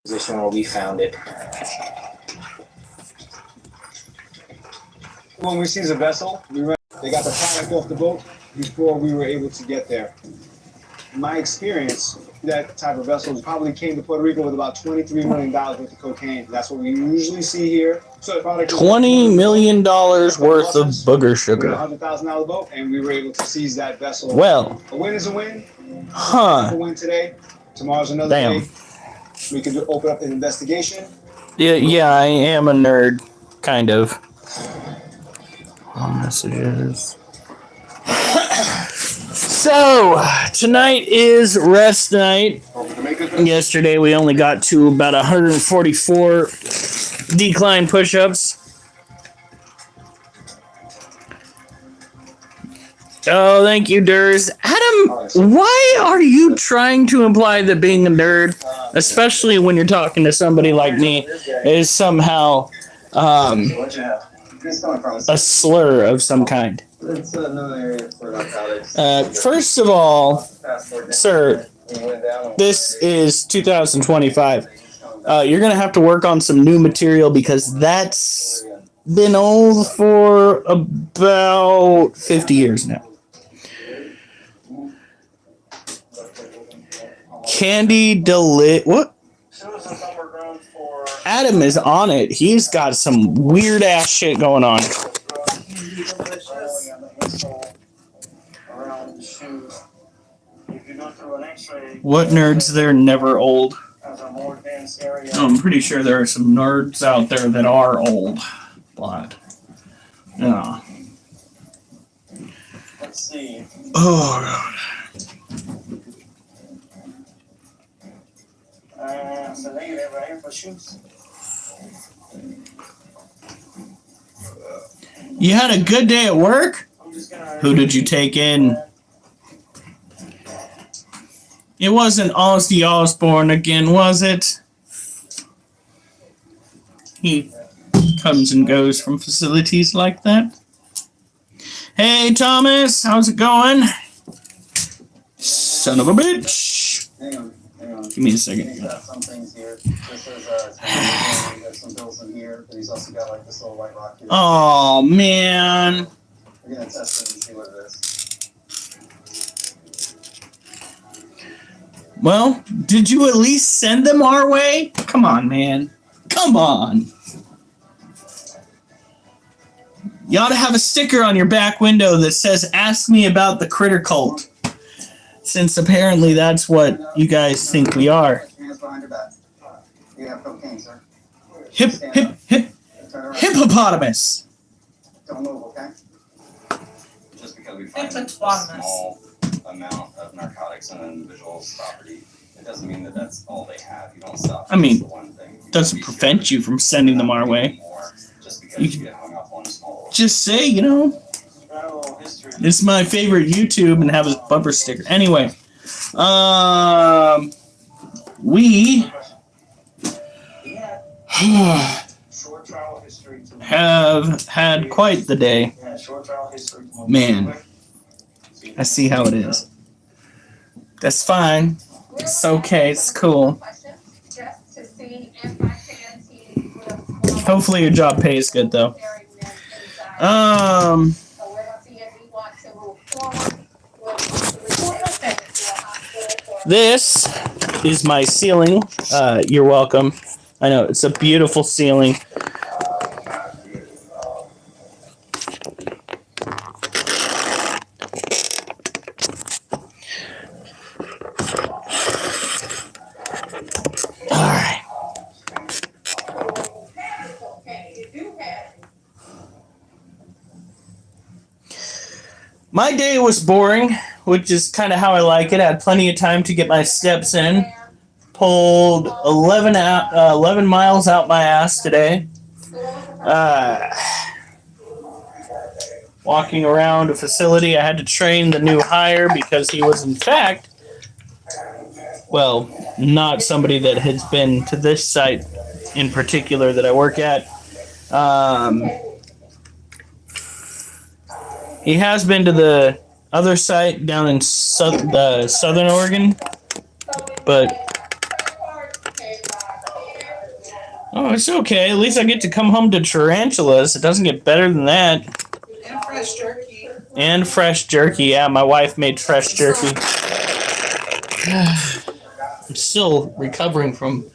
position where we found it. When we seized a vessel, they got the product off the boat before we were able to get there. In my experience, that type of vessel probably came to Puerto Rico with about $23 million worth of cocaine. That's what we usually see here. So the product $20 million worth of booger sugar. $100,000 boat, and we were able to seize that vessel. Well, a win is a win. Huh. A win today. Tomorrow's another Damn. day. We could open up an investigation. Yeah, I am a nerd, kind of. Messages. So, tonight is rest night. Yesterday we only got to about 144 decline push-ups. Oh, thank you, Durs. Adam, why are you trying to imply that being a nerd, especially when you're talking to somebody like me, is somehow a slur of some kind? It's another area for narcotics. First of all, sir, this is 2025. You're going to have to work on some new material because that's been old for about 50 years now. Candy what? Adam is on it. He's got some weird ass shit going on. What nerds? They're never old. I'm pretty sure there are some nerds out there that are old, but no. Let's see. Oh god. So negative right here for shoes. You had a good day at work? Who did you take in? It wasn't Ozzy Osbourne again, was it? He comes and goes from facilities like that. Hey, Thomas, how's it going? Son of a bitch. Hang on. Give me a second. He's got some things here. This is there's some bills in here, but he's also got like this little white rock here. Oh, man. We're gonna test it and see what it is. Well, did you at least send them our way? Come on, man. Come on. You ought to have a sticker on your back window that says, "Ask me about the critter cult." Since apparently that's what you guys think we are. Hands behind your back. You have cocaine, sir. Hippopotamus. Don't move, okay? Just because we find a small amount of narcotics on an individual's property, it doesn't mean that that's all they have. You don't stop. I mean, for one thing. doesn't prevent you from sending them our way. Just because you get hung up on a small. Just say, you know, it's my favorite YouTube and have a bumper sticker. Anyway, we have had quite the day. Man, I see how it is. That's fine. It's okay. It's cool. Hopefully your job pays good, though. This is my ceiling. You're welcome. I know, it's a beautiful ceiling. Alright. My day was boring, which is kind of how I like it. I had plenty of time to get my steps in. Pulled 11 miles out my ass today. Walking around a facility, I had to train the new hire because he was, in fact, well, not somebody that has been to this site in particular that I work at. He has been to the other site down in southern Oregon, but Oh, it's okay. At least I get to come home to tarantulas. It doesn't get better than that. And fresh jerky. And fresh jerky. Yeah, my wife made fresh jerky. I'm still recovering from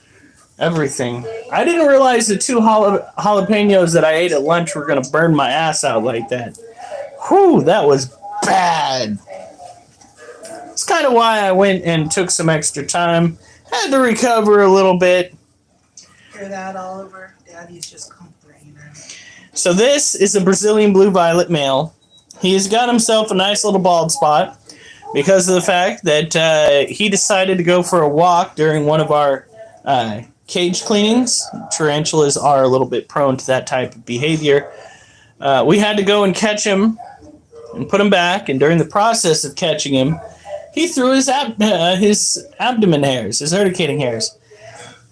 everything. I didn't realize the 2 jalapenos that I ate at lunch were going to burn my ass out like that. Whew, that was bad. It's kind of why I went and took some extra time. Had to recover a little bit. Hear that, Oliver? Daddy's just complaining. So this is a Brazilian blue violet male. He's got himself a nice little bald spot because of the fact that he decided to go for a walk during one of our cage cleanings. Tarantulas are a little bit prone to that type of behavior. We had to go and catch him and put him back, and during the process of catching him, he threw his abdomen hairs, his urticating hairs.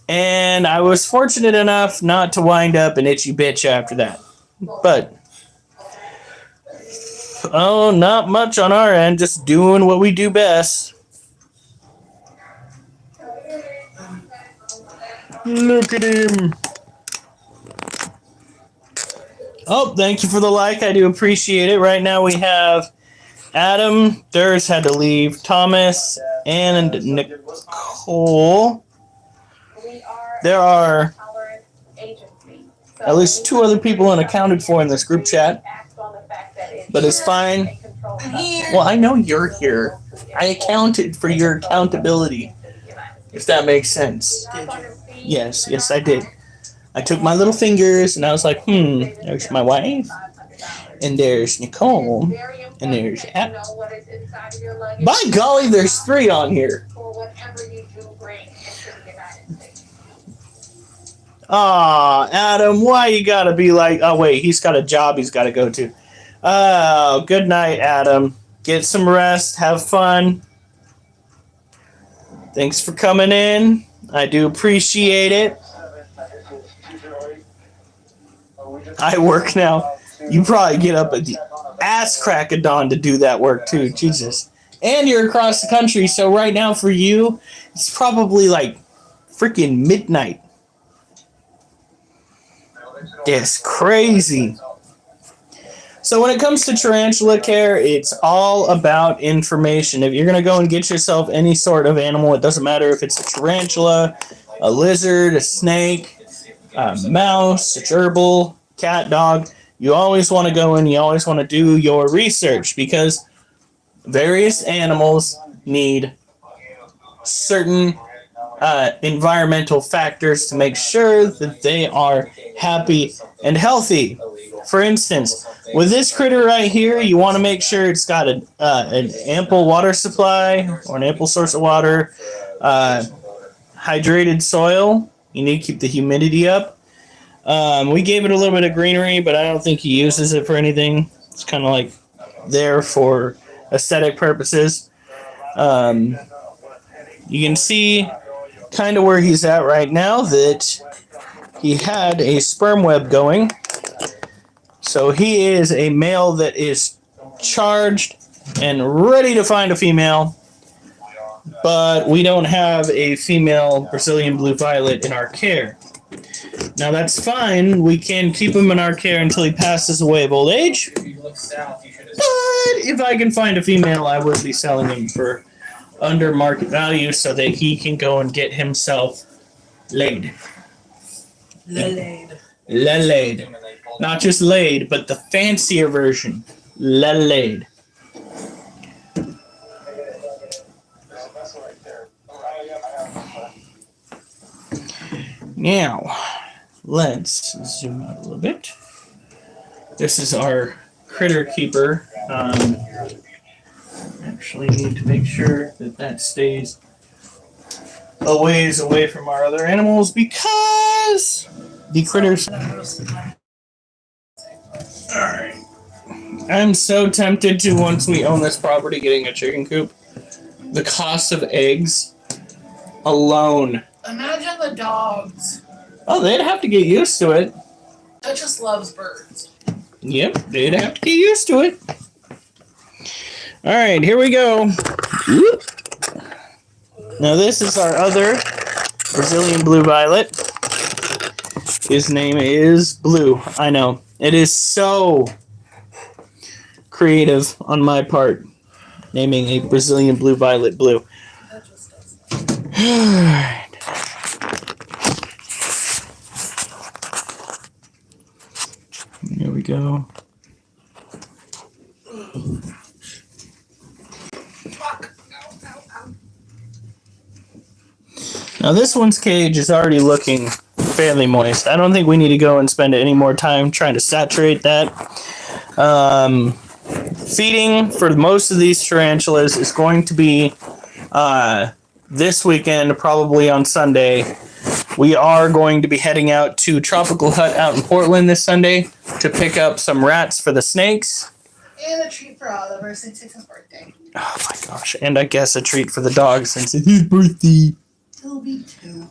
And I was fortunate enough not to wind up an itchy bitch after that. But, oh, not much on our end, just doing what we do best. Look at him. Oh, thank you for the like. I do appreciate it. Right now we have Adam, Durs had to leave, Thomas, and Nicole. There are at least 2 other people unaccounted for in this group chat, but it's fine. Well, I know you're here. I accounted for your accountability, if that makes sense. Yes, I did. I took my little fingers and I was like, there's my wife, and there's Nicole, and there's Adam. By golly, there's 3 on here. Aw, Adam, why you gotta be like, oh wait, he's got a job he's gotta go to. Oh, good night, Adam. Get some rest, have fun. Thanks for coming in. I do appreciate it. I work now. You probably get up at the ass crack of dawn to do that work too, Jesus. And you're across the country, so right now for you, it's probably like freaking midnight. It's crazy. So when it comes to tarantula care, it's all about information. If you're going to go and get yourself any sort of animal, it doesn't matter if it's a tarantula, a lizard, a snake, a mouse, a gerbil, cat, dog, you always want to go and you always want to do your research because various animals need certain environmental factors to make sure that they are happy and healthy. For instance, with this critter right here, you want to make sure it's got an ample water supply or an ample source of water, hydrated soil. You need to keep the humidity up. We gave it a little bit of greenery, but I don't think he uses it for anything. It's kind of like there for aesthetic purposes. You can see kind of where he's at right now that he had a sperm web going. So he is a male that is charged and ready to find a female, but we don't have a female Brazilian blue violet in our care. Now that's fine. We can keep him in our care until he passes away of old age. But if I can find a female, I would be selling him for under market value so that he can go and get himself laid. Laid. Not just laid, but the fancier version. Laid. Now, let's zoom out a little bit. This is our critter keeper. Actually need to make sure that that stays a ways away from our other animals because the critters. Alright. I'm so tempted to, once we own this property, getting a chicken coop. The cost of eggs alone. Imagine the dogs. Oh, they'd have to get used to it. That just loves birds. Yep, they'd have to get used to it. All right, here we go. Whoop. Now this is our other Brazilian blue violet. His name is Blue. I know. It is so creative on my part, naming a Brazilian blue violet blue. That just does that. Here we go. Fuck. Ow, ow, ow. Now this one's cage is already looking fairly moist. I don't think we need to go and spend any more time trying to saturate that. Feeding for most of these tarantulas is going to be this weekend, probably on Sunday. We are going to be heading out to Tropical Hut out in Portland this Sunday to pick up some rats for the snakes. And a treat for Oliver since it's his birthday. Oh my gosh. And I guess a treat for the dog since it's his birthday. He'll be 2.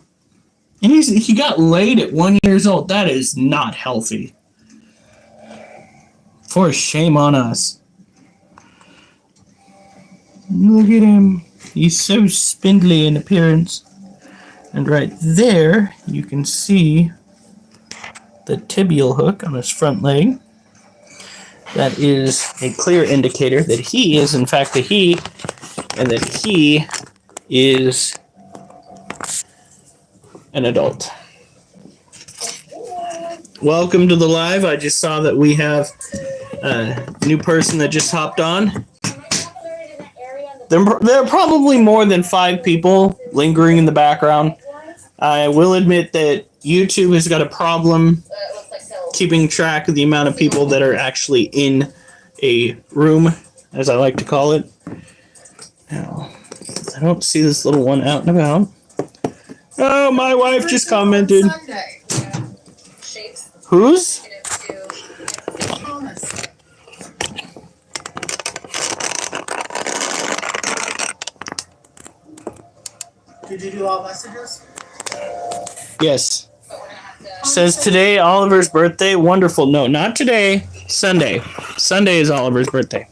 And he got laid at 1 year old. That is not healthy. For shame on us. Look at him. He's so spindly in appearance. And right there, you can see the tibial hook on his front leg. That is a clear indicator that he is, in fact, a he, and that he is an adult. Welcome to the live. I just saw that we have a new person that just hopped on. There are probably more than 5 people lingering in the background. I will admit that YouTube has got a problem keeping track of the amount of people that are actually in a room, as I like to call it. Now, I don't see this little one out and about. Oh, my wife just commented. Sunday. Whose? Thomas. Did you do all messages? Yes. Says today Oliver's birthday. Wonderful. No, not today. Sunday. Sunday is Oliver's birthday.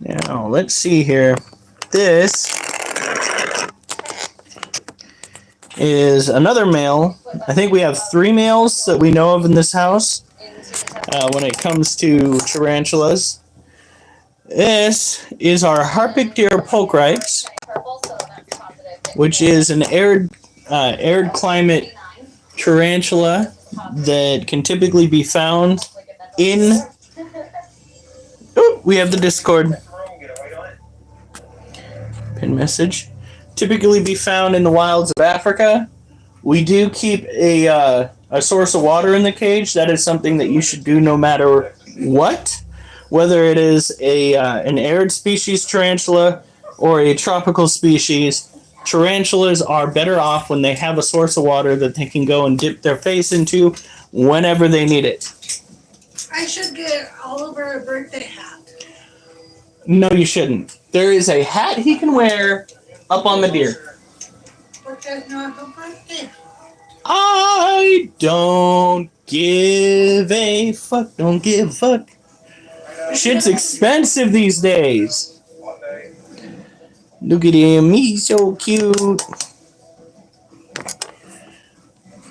Now, let's see here. This is another male. I think we have 3 males that we know of in this house when it comes to tarantulas. This is our Harpictier pulchrites, which is an arid climate tarantula that can typically be found in... Oh, we have the Discord pin message. Typically be found in the wilds of Africa. We do keep a source of water in the cage. That is something that you should do no matter what. Whether it is an arid species tarantula or a tropical species, tarantulas are better off when they have a source of water that they can go and dip their face into whenever they need it. I should get Oliver a birthday hat. No, you shouldn't. There is a hat he can wear up on the deer. But that's not her birthday. I don't give a fuck. Don't give a fuck. Shit's expensive these days. Look at him. He's so cute.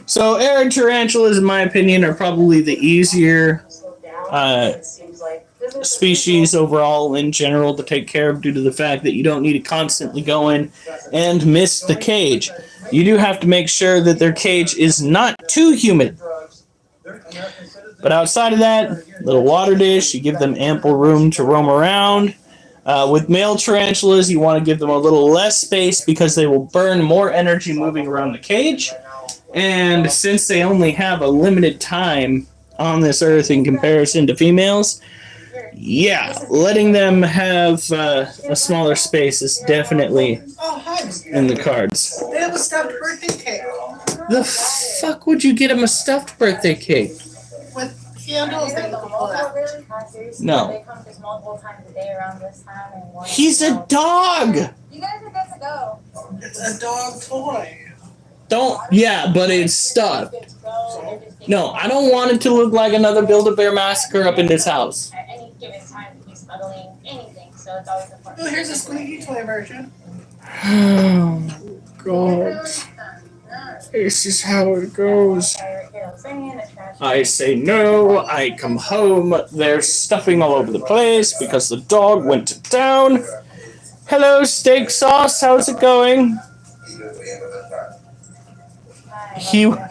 So, arid tarantulas, in my opinion, are probably the easier species overall in general to take care of due to the fact that you don't need to constantly go in and mist the cage. You do have to make sure that their cage is not too humid. But outside of that, little water dish, you give them ample room to roam around. With male tarantulas, you want to give them a little less space because they will burn more energy moving around the cage. And since they only have a limited time on this earth in comparison to females, yeah, letting them have a smaller space is definitely in the cards. They have a stuffed birthday cake. The fuck would you get him a stuffed birthday cake? With candles that you can pull out. No. He's a dog! You guys are good to go. It's a dog toy. Yeah, but it's stuffed. No, I don't want it to look like another Build-A-Bear massacre up in this house. At any given time, he's smuggling anything, so it's always important. Oh, here's a squeaky toy version. Oh, God. This is how it goes. Singing the trash. I say no, I come home, there's stuffing all over the place because the dog went to town. Hello, steak sauce, how's it going? He, We've had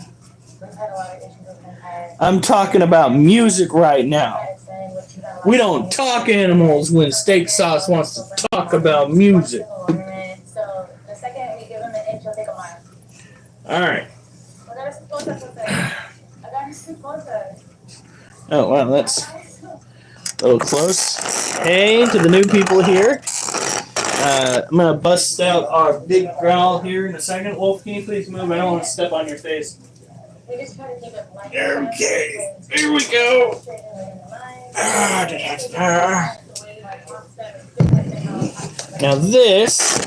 a lot of issues with the entire. I'm talking about music right now. We don't talk animals when steak sauce wants to talk about music. So the second we give him an inch, he'll take a mile. Alright. Oh, wow, that's a little close. Hey to the new people here. I'm going to bust out our big growl here in a second. Wolf, can you please move? I don't want to step on your face. We just try to keep it light. Okay, here we go. Now this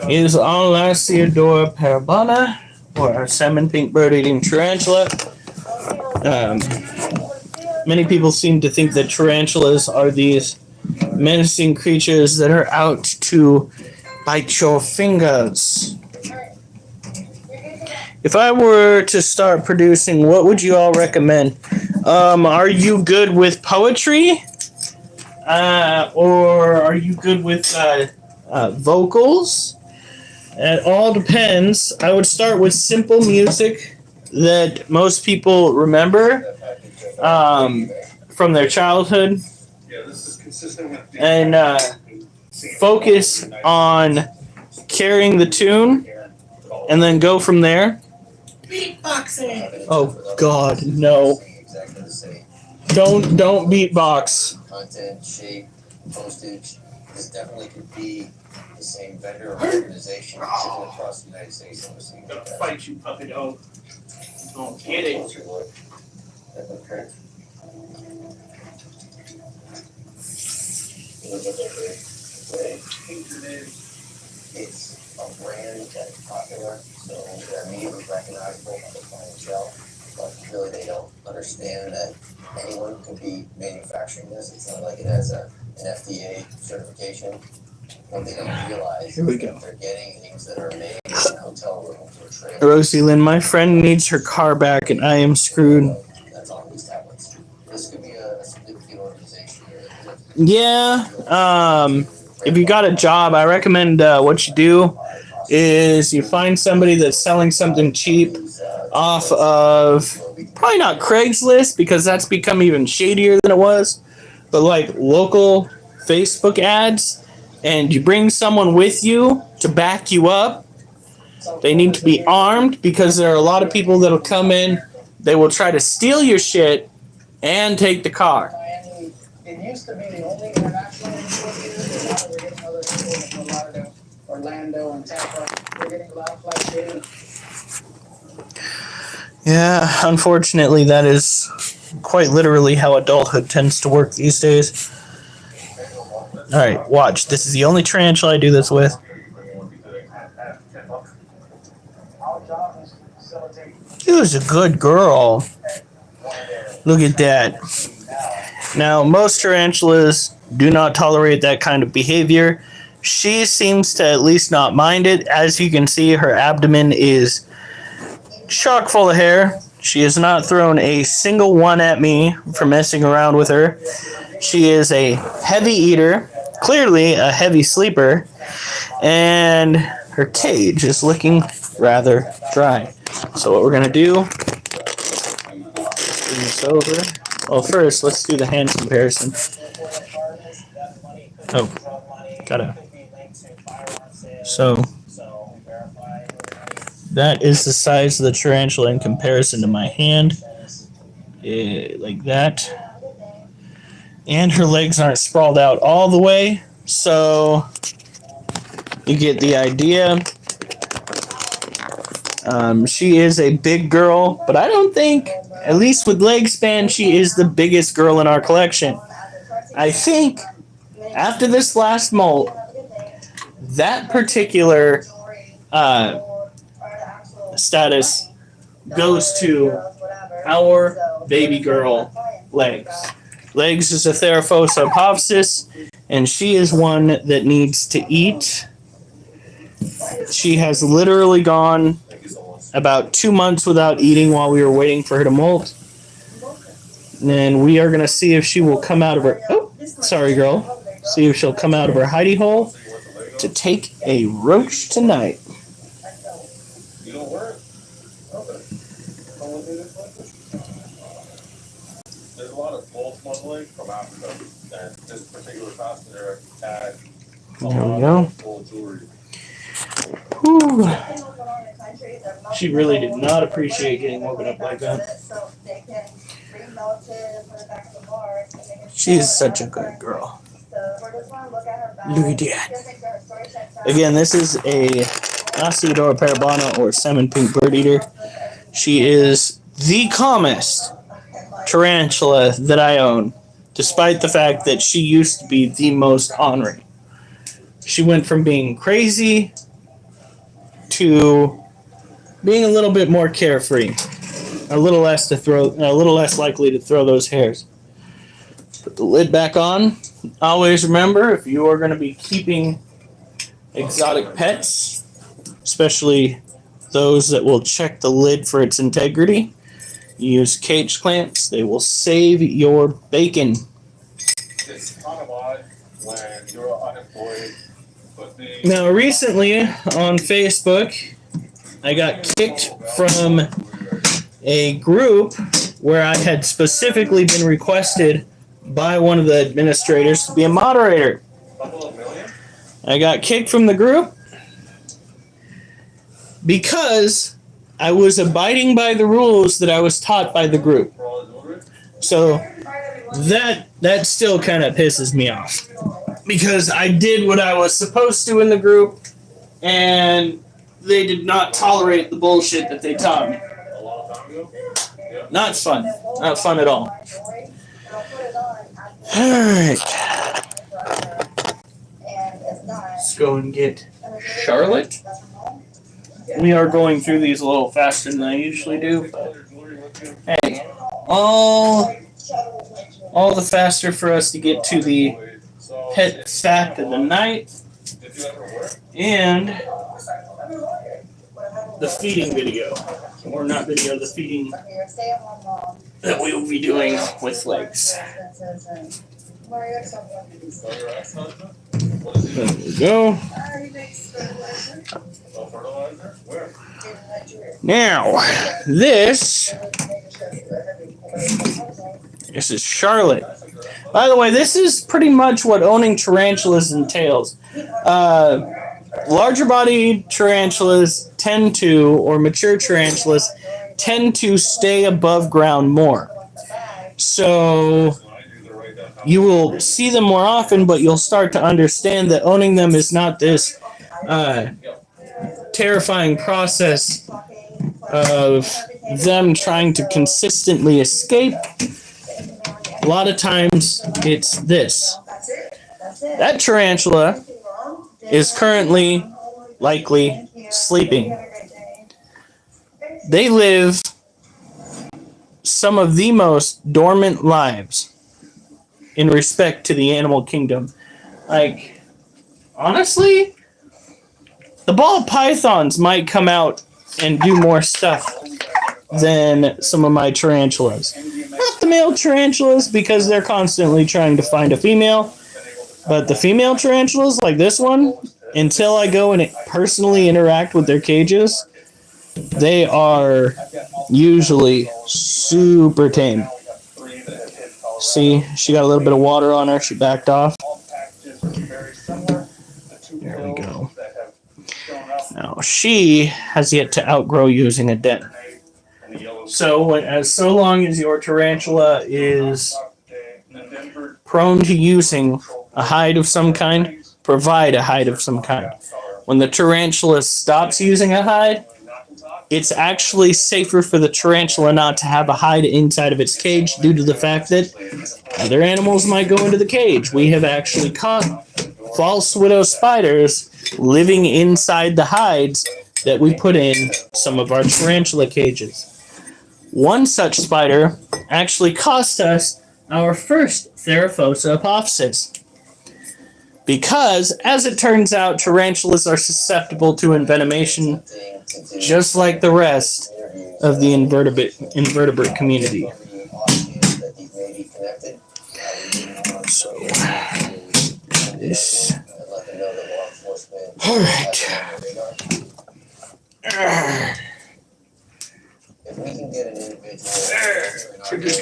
is Alaciodora parabana, or salmon pink bird-eating tarantula. Many people seem to think that tarantulas are these menacing creatures that are out to bite your fingers. If I were to start producing, what would you all recommend? Are you good with poetry? Or are you good with vocals? It all depends. I would start with simple music that most people remember from their childhood. And focus on carrying the tune and then go from there. Beatboxing. Oh God, no. Don't beatbox. Content, shape, postage. This definitely could be the same vendor or organization sitting across the United States. I'm gonna fight you, puppy dog. Don't get it. It's a brand that is popular, so they're immediately recognizable by the clientele, but really they don't understand that anyone could be manufacturing this. It's not like it has an FDA certification. What they don't realize Here we is go. that they're getting things that are made in hotel rooms or trailers. Rosie Lynn, my friend needs her car back and I am screwed. That's on these tablets. This could be a significant organization. Yeah, if you got a job, I recommend what you do is you find somebody that's selling something cheap off of, probably not Craigslist because that's become even shadier than it was, but like local Facebook ads, and you bring someone with you to back you up. They need to be armed because there are a lot of people that'll come in, they will try to steal your shit and take the car. It used to be the only international import here, but now we're getting other people from Fort Lauderdale, Orlando, and Tampa. We're getting a lot of flights in. Yeah, unfortunately, that is quite literally how adulthood tends to work these days. Alright, watch. This is the only tarantula I do this with. Our job is to facilitate. She was a good girl. Look at that. Now, most tarantulas do not tolerate that kind of behavior. She seems to at least not mind it. As you can see, her abdomen is chock full of hair. She has not thrown a single one at me for messing around with her. She is a heavy eater, clearly a heavy sleeper, and her cage is looking rather dry. So what we're going to do, bring this over. Well, first, let's do the hand comparison. Oh, gotta. So, that is the size of the tarantula in comparison to my hand. Like that. And her legs aren't sprawled out all the way, so you get the idea. She is a big girl, but I don't think, at least with leg span, she is the biggest girl in our collection. I think after this last molt, that particular status goes to our baby girl, Legs. Legs is a Theraphosa apophysis, and she is one that needs to eat She has literally gone about 2 months without eating while we were waiting for her to molt. And we are going to see if she will come out of her... Oh, sorry, girl. See if she'll come out of her hidey hole to take a roach tonight. You don't work? Okay. There's a lot of gold smuggling from Africa, and this particular passenger had There we go. gold jewelry. Whew. She really did not appreciate getting woken up like that. She is such a good girl. Look at that. Again, this is a Asiodora parabana or salmon pink bird eater. She is the calmest tarantula that I own, despite the fact that she used to be the most ornery. She went from being crazy to being a little bit more carefree, a little less likely to throw those hairs. Put the lid back on. Always remember, if you are going to be keeping exotic pets, especially those that will check the lid for its integrity, use cage clamps. They will save your bacon. It's kind of odd when you're unemployed, but Now, recently on Facebook, I got kicked from a group where I had specifically been requested by one of the administrators to be a moderator. I got kicked from the group because I was abiding by the rules that I was taught by the group. So that still kind of pisses me off, because I did what I was supposed to in the group, and they did not tolerate the bullshit that they taught me. Not fun. Not fun at all. Alright. Let's go and get Charlotte. We are going through these a little faster than I usually do, but hey, all the faster for us to get to the pet fact of the night and the feeding video. Or not video, the feeding that we will be doing with legs. There we go. Now, this is Charlotte. By the way, this is pretty much what owning tarantulas entails. Larger body tarantulas tend to, or mature tarantulas, tend to stay above ground more. So you will see them more often, but you'll start to understand that owning them is not this terrifying process of them trying to consistently escape. A lot of times it's this. That tarantula is currently likely sleeping. They live some of the most dormant lives in respect to the animal kingdom. Like, honestly, the ball pythons might come out and do more stuff than some of my tarantulas. Not the male tarantulas, because they're constantly trying to find a female, but the female tarantulas, like this one, until I go and personally interact with their cages, they are usually super tame. See, she got a little bit of water on her. She backed off. There we go. Now, she has yet to outgrow using a den. So long as your tarantula is prone to using a hide of some kind, provide a hide of some kind. When the tarantula stops using a hide, it's actually safer for the tarantula not to have a hide inside of its cage due to the fact that other animals might go into the cage. We have actually caught false widow spiders living inside the hides that we put in some of our tarantula cages. One such spider actually cost us our first Theraphosa apophysis, Because, as it turns out, tarantulas are susceptible to envenomation, just like the rest of the invertebrate community. So, this. All right. If we can get an individual in our area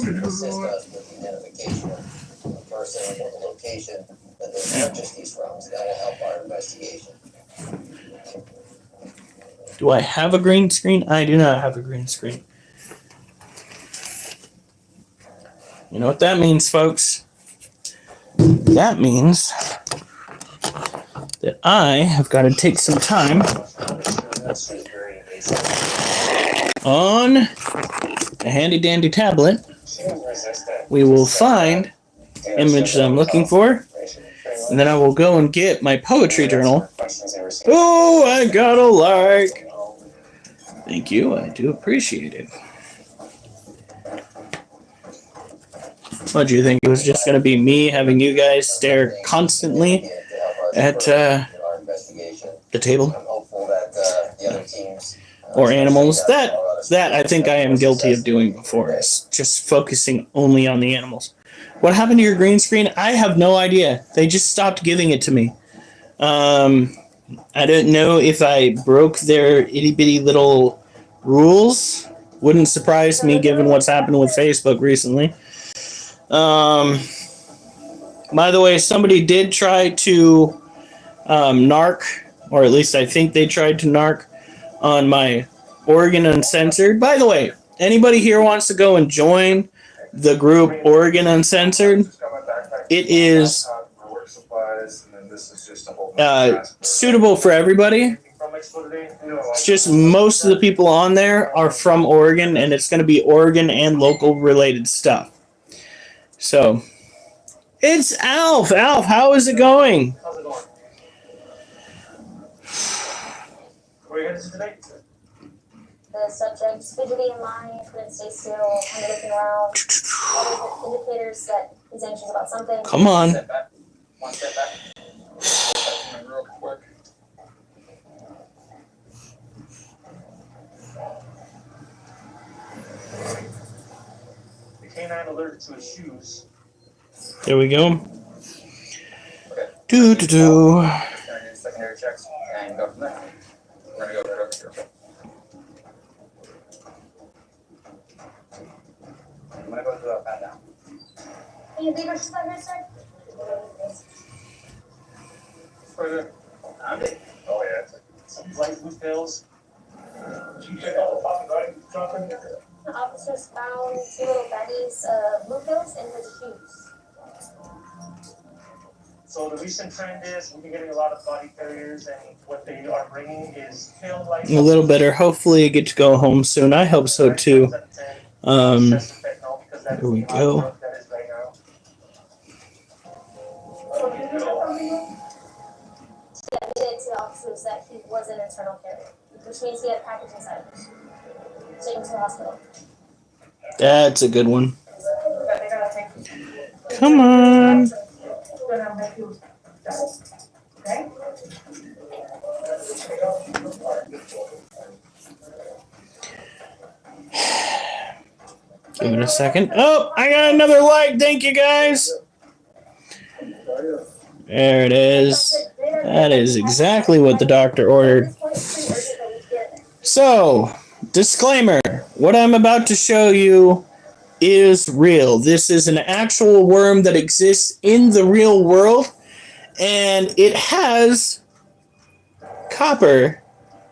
to assist us with the identification of the person or the location that they purchased these from, so that'll help our investigation. Do I have a green screen? I do not have a green screen. You know what that means, folks? That means that I have got to take some time on a handy dandy tablet. We will find the image that I'm looking for, and then I will go and get my poetry journal. Oh, I got a like. Thank you, I do appreciate it. What do you think? It was just going to be me having you guys stare constantly at the table? Or animals? That I think I am guilty of doing before, is just focusing only on the animals. What happened to your green screen? I have no idea. They just stopped giving it to me. I don't know if I broke their itty-bitty little rules. Wouldn't surprise me given what's happened with Facebook recently. By the way, somebody did try to narc, or at least I think they tried to narc on my Oregon Uncensored. By the way, anybody here wants to go and join the group Oregon Uncensored? It is suitable for everybody. It's just most of the people on there are from Oregon, and it's going to be Oregon and local related stuff. So, it's Alf. Alf, how is it going? How's it going? Where are you headed today? The subject's fidgeting in line, couldn't stay still, kind of looking around. All the indicators that he's anxious about something. Come on. Step back. One step back. Real quick. The canine allergic to his shoes. There we go. Okay. Do. Just gonna do secondary checks and go from there. We're gonna go right over here. I'm gonna go through that pat down. Can you leave our shoes out here, sir? Right there. I'm it. Oh yeah. Some light blue pills. You check out the pocket, right? Something. The officers found 2 little baggies of blue pills in his shoes. So the recent trend is we've been getting a lot of body carriers, and what they are bringing is pill like A little better. Hopefully I get to go home soon. I hope so too. Here we go. He admitted to the officers that he was an internal carrier, which means he had package inside of him. Taken to the hospital. That's a good one. Come on. Give it a second. Oh, I got another like. Thank you, guys. There it is. That is exactly what the doctor ordered. So, disclaimer. What I'm about to show you is real. This is an actual worm that exists in the real world, and it has copper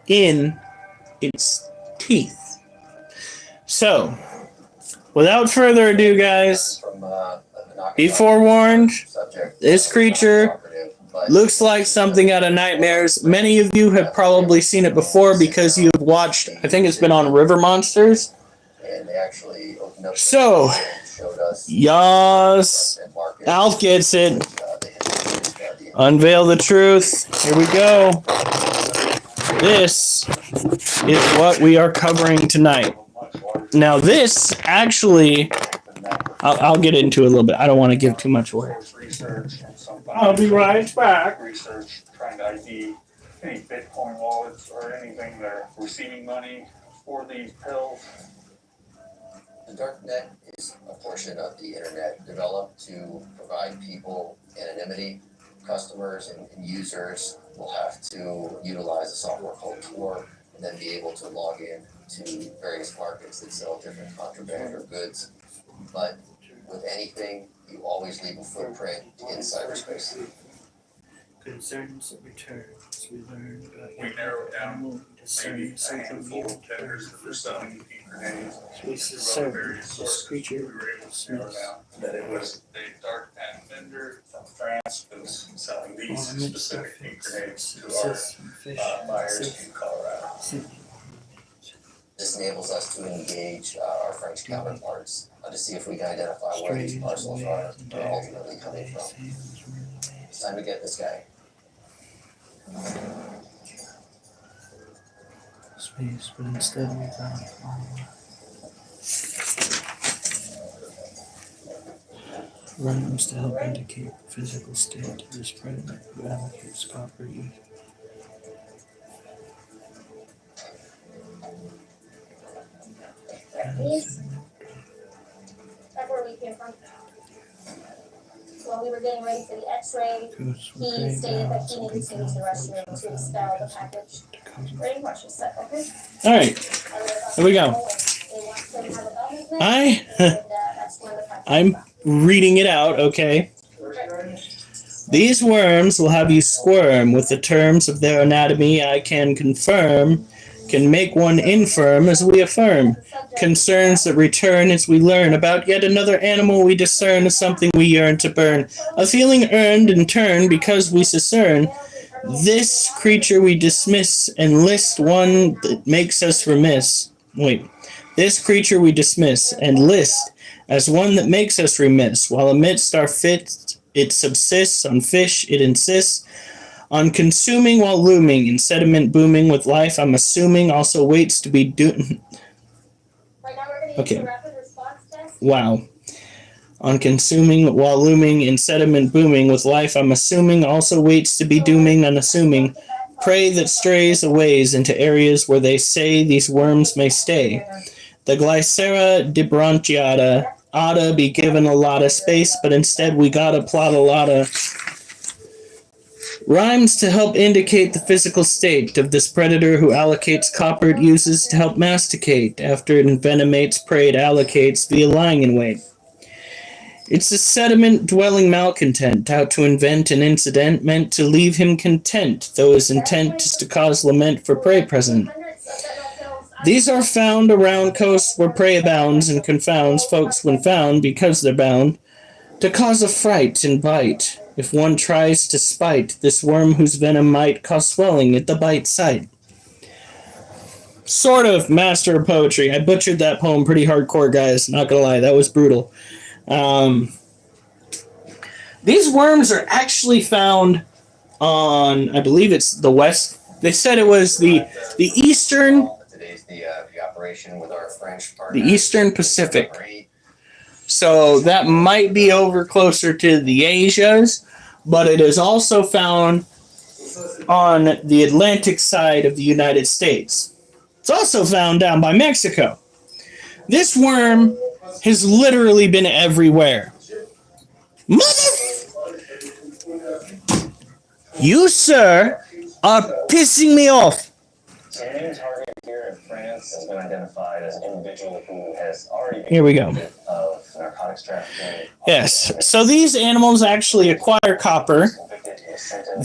in its teeth. So, without further ado, guys, be forewarned, this creature looks like something out of nightmares. Many of you have probably seen it before because you've watched, I think it's been on River Monsters. So, yas, Alf gets it. Unveil the truth. Here we go. This is what we are covering tonight. Now this actually, I'll get into it a little bit. I don't want to give too much away. I'll be right back. Research, trying to ID any Bitcoin wallets or anything that are receiving money for these pills. The darknet is a portion of the internet developed to provide people anonymity. Customers and users will have to utilize a software called Tor and then be able to log in to various markets that sell different contraband or goods. But with anything, you always leave a footprint in cyberspace. Concerns of returns. We learned about We narrowed down maybe a handful of vendors that were selling deep grenades. Through various sources, we were able to narrow down that it was a dark net vendor from France that was selling these specific deep grenades to our buyers in Colorado. This enables us to engage our French counterparts to see if we can identify where these parcels are ultimately coming from. It's time to get this guy. Space, but instead we found rhymes to help indicate the physical state of this predator who allocates copper use. That's where we came from. When we were getting ready for the x-ray, he stated that he needed to use the restroom to expel the package. Pretty much just said, okay. All right, here we go. I'm reading it out, okay? These worms will have you squirm with the terms of their anatomy I can confirm, can make one infirm as we affirm. Concerns that return as we learn about yet another animal we discern as something we yearn to burn. A feeling earned in turn because we discern. This creature we dismiss and list one that makes us remiss. Wait. This creature we dismiss and list as one that makes us remiss, while amidst our fits it subsists, on fish it insists, on consuming while looming, in sediment booming with life I'm assuming also waits to be Okay. Wow. On consuming while looming, in sediment booming with life I'm assuming also waits to be dooming unassuming, prey that strays aways into areas where they say these worms may stay. The Glycera dibranchiata oughta be given a lot of space, but instead we gotta plot a lot of rhymes to help indicate the physical state of this predator who allocates copper it uses to help masticate. After it envenomates, prey it allocates via lying in wait. It's a sediment-dwelling malcontent, out to invent an incident meant to leave him content, though his intent is to cause lament for prey present. These are found around coasts where prey abounds and confounds folks when found, because they're bound to cause a fright and bite. If one tries to spite this worm whose venom might cause swelling at the bite site. Sort of master of poetry. I butchered that poem pretty hardcore, guys. Not gonna lie, that was brutal. These worms are actually found on, I believe it's the west. They said it was the eastern, Today's the operation with our French partner. the eastern Pacific. So that might be over closer to the Asias, but it is also found on the Atlantic side of the United States. It's also found down by Mexico. This worm has literally been everywhere. You, sir, are pissing me off. So the main target here in France has been identified as an individual who has already been Here we go. convicted of narcotics trafficking. Yes, so these animals actually acquire copper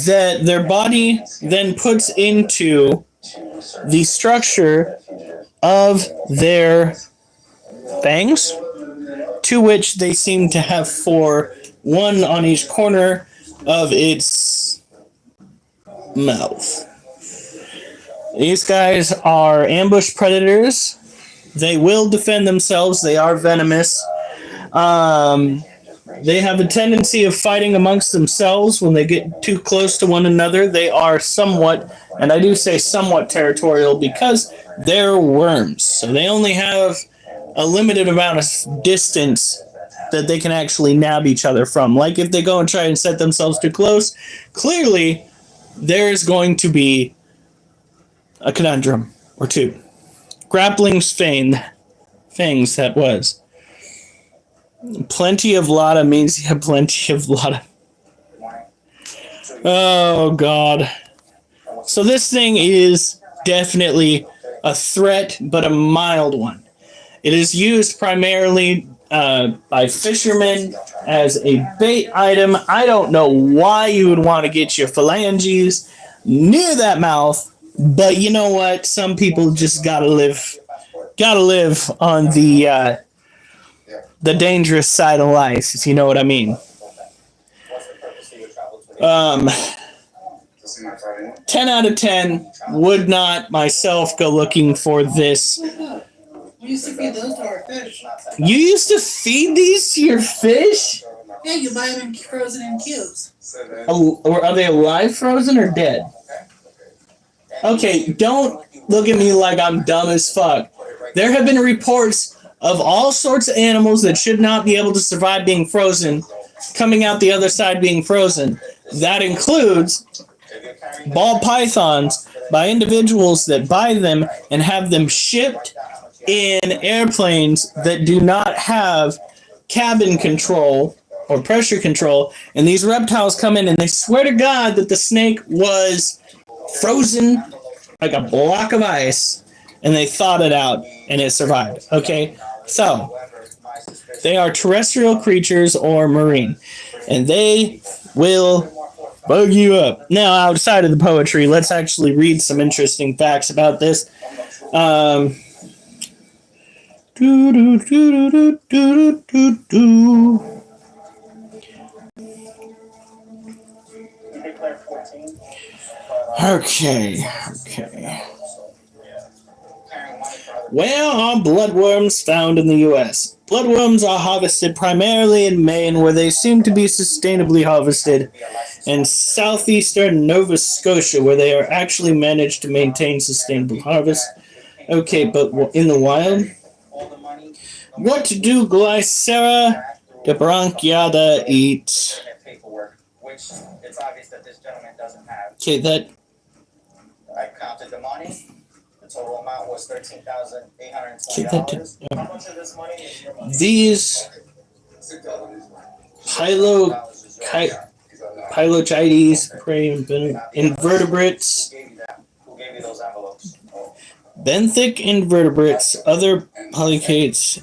that their body then puts into the structure of their fangs, to which they seem to have 4, one on each corner of its mouth. These guys are ambush predators. They will defend themselves. They are venomous. They have a tendency of fighting amongst themselves when they get too close to one another. They are somewhat, and I do say somewhat, territorial because they're worms. So they only have a limited amount of distance that they can actually nab each other from. Like if they go and try and set themselves too close, clearly there's going to be a conundrum or two. Grappling's fangs, that was. Plenty of lotta means you have plenty of lotta. Oh, God. So this thing is definitely a threat, but a mild one. It is used primarily by fishermen as a bait item. I don't know why you would want to get your phalanges near that mouth, but you know what? Some people just gotta live on the dangerous side of life, if you know what I mean. 10 out of 10 would not myself go looking for this. We used to feed those to our fish. You used to feed these to your fish? Yeah, you buy them frozen in cubes. Or are they alive, frozen, or dead? Okay, don't look at me like I'm dumb as fuck. There have been reports of all sorts of animals that should not be able to survive being frozen, coming out the other side being frozen. That includes ball pythons by individuals that buy them and have them shipped in airplanes that do not have cabin control or pressure control, and these reptiles come in and they swear to God that the snake was frozen like a block of ice, and they thawed it out and it survived. Okay, so they are terrestrial creatures or marine, and they will bug you up. Now, outside of the poetry, let's actually read some interesting facts about this. Okay. Where are bloodworms found in the U.S.? Bloodworms are harvested primarily in Maine, where they seem to be sustainably harvested, and southeastern Nova Scotia, where they are actually managed to maintain sustainable harvest. Okay, but in the wild? What do Glycera debranchiata eat? Okay, that... I counted the money. The total amount was $13,820. How much of this money is your money? These Pilochides, prey invertebrates, Who gave you those envelopes? benthic invertebrates, other polychaetes,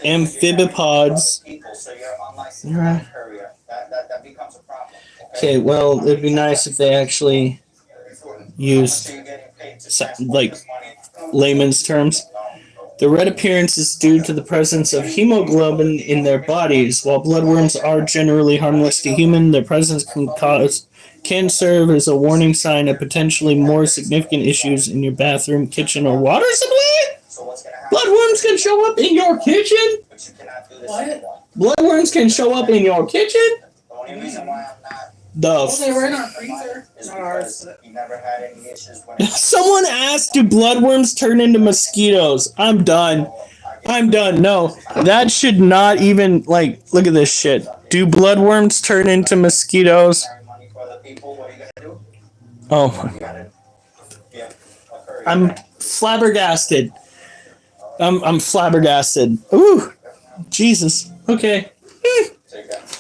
amphibipods. So you're unlicensed courier. That becomes a problem. Okay, well, it'd be nice if they actually used like layman's terms. The red appearance is due to the presence of hemoglobin in their bodies. While bloodworms are generally harmless to humans, their presence can serve as a warning sign of potentially more significant issues in your bathroom, kitchen, or water supply. Bloodworms can show up in your kitchen? What? Bloodworms can show up in your kitchen? The only reason why I'm not Well, they were in our freezer. is Not ours. because he never had any issues when Someone asked, do bloodworms turn into mosquitoes? I'm done. No, that should not even, like, look at this shit. Do bloodworms turn into mosquitoes? money for other people. What are you gonna do? Oh, You gotta, yeah, a courier. I'm flabbergasted. I'm flabbergasted. Ooh, Jesus. Okay. Take that.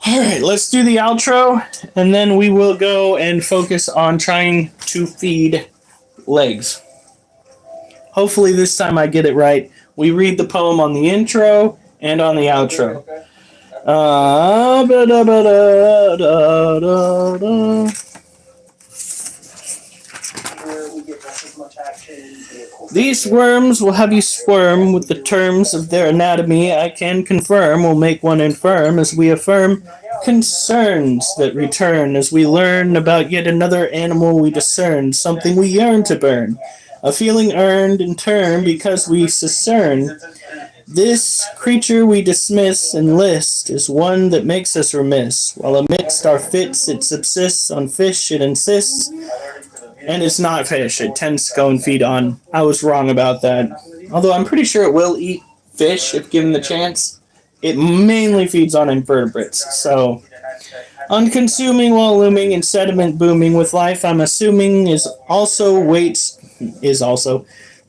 All right, let's do the outro, and then we will go and focus on trying to feed legs. Hopefully this time I get it right. We read the poem on the intro and on the outro. We get just as much action. These worms will have you squirm with the terms of their anatomy. I can confirm will make one infirm as we affirm concerns that return as we learn about yet another animal we discern, something we yearn to burn, a feeling earned in turn because we discern. This creature we dismiss and list is one that makes us remiss, while amidst our fits it subsists on fish it insists. And it's not fish. It tends to go and feed on. I was wrong about that. Although I'm pretty sure it will eat fish if given the chance. It mainly feeds on invertebrates. So, unconsuming while looming and sediment booming with life, I'm assuming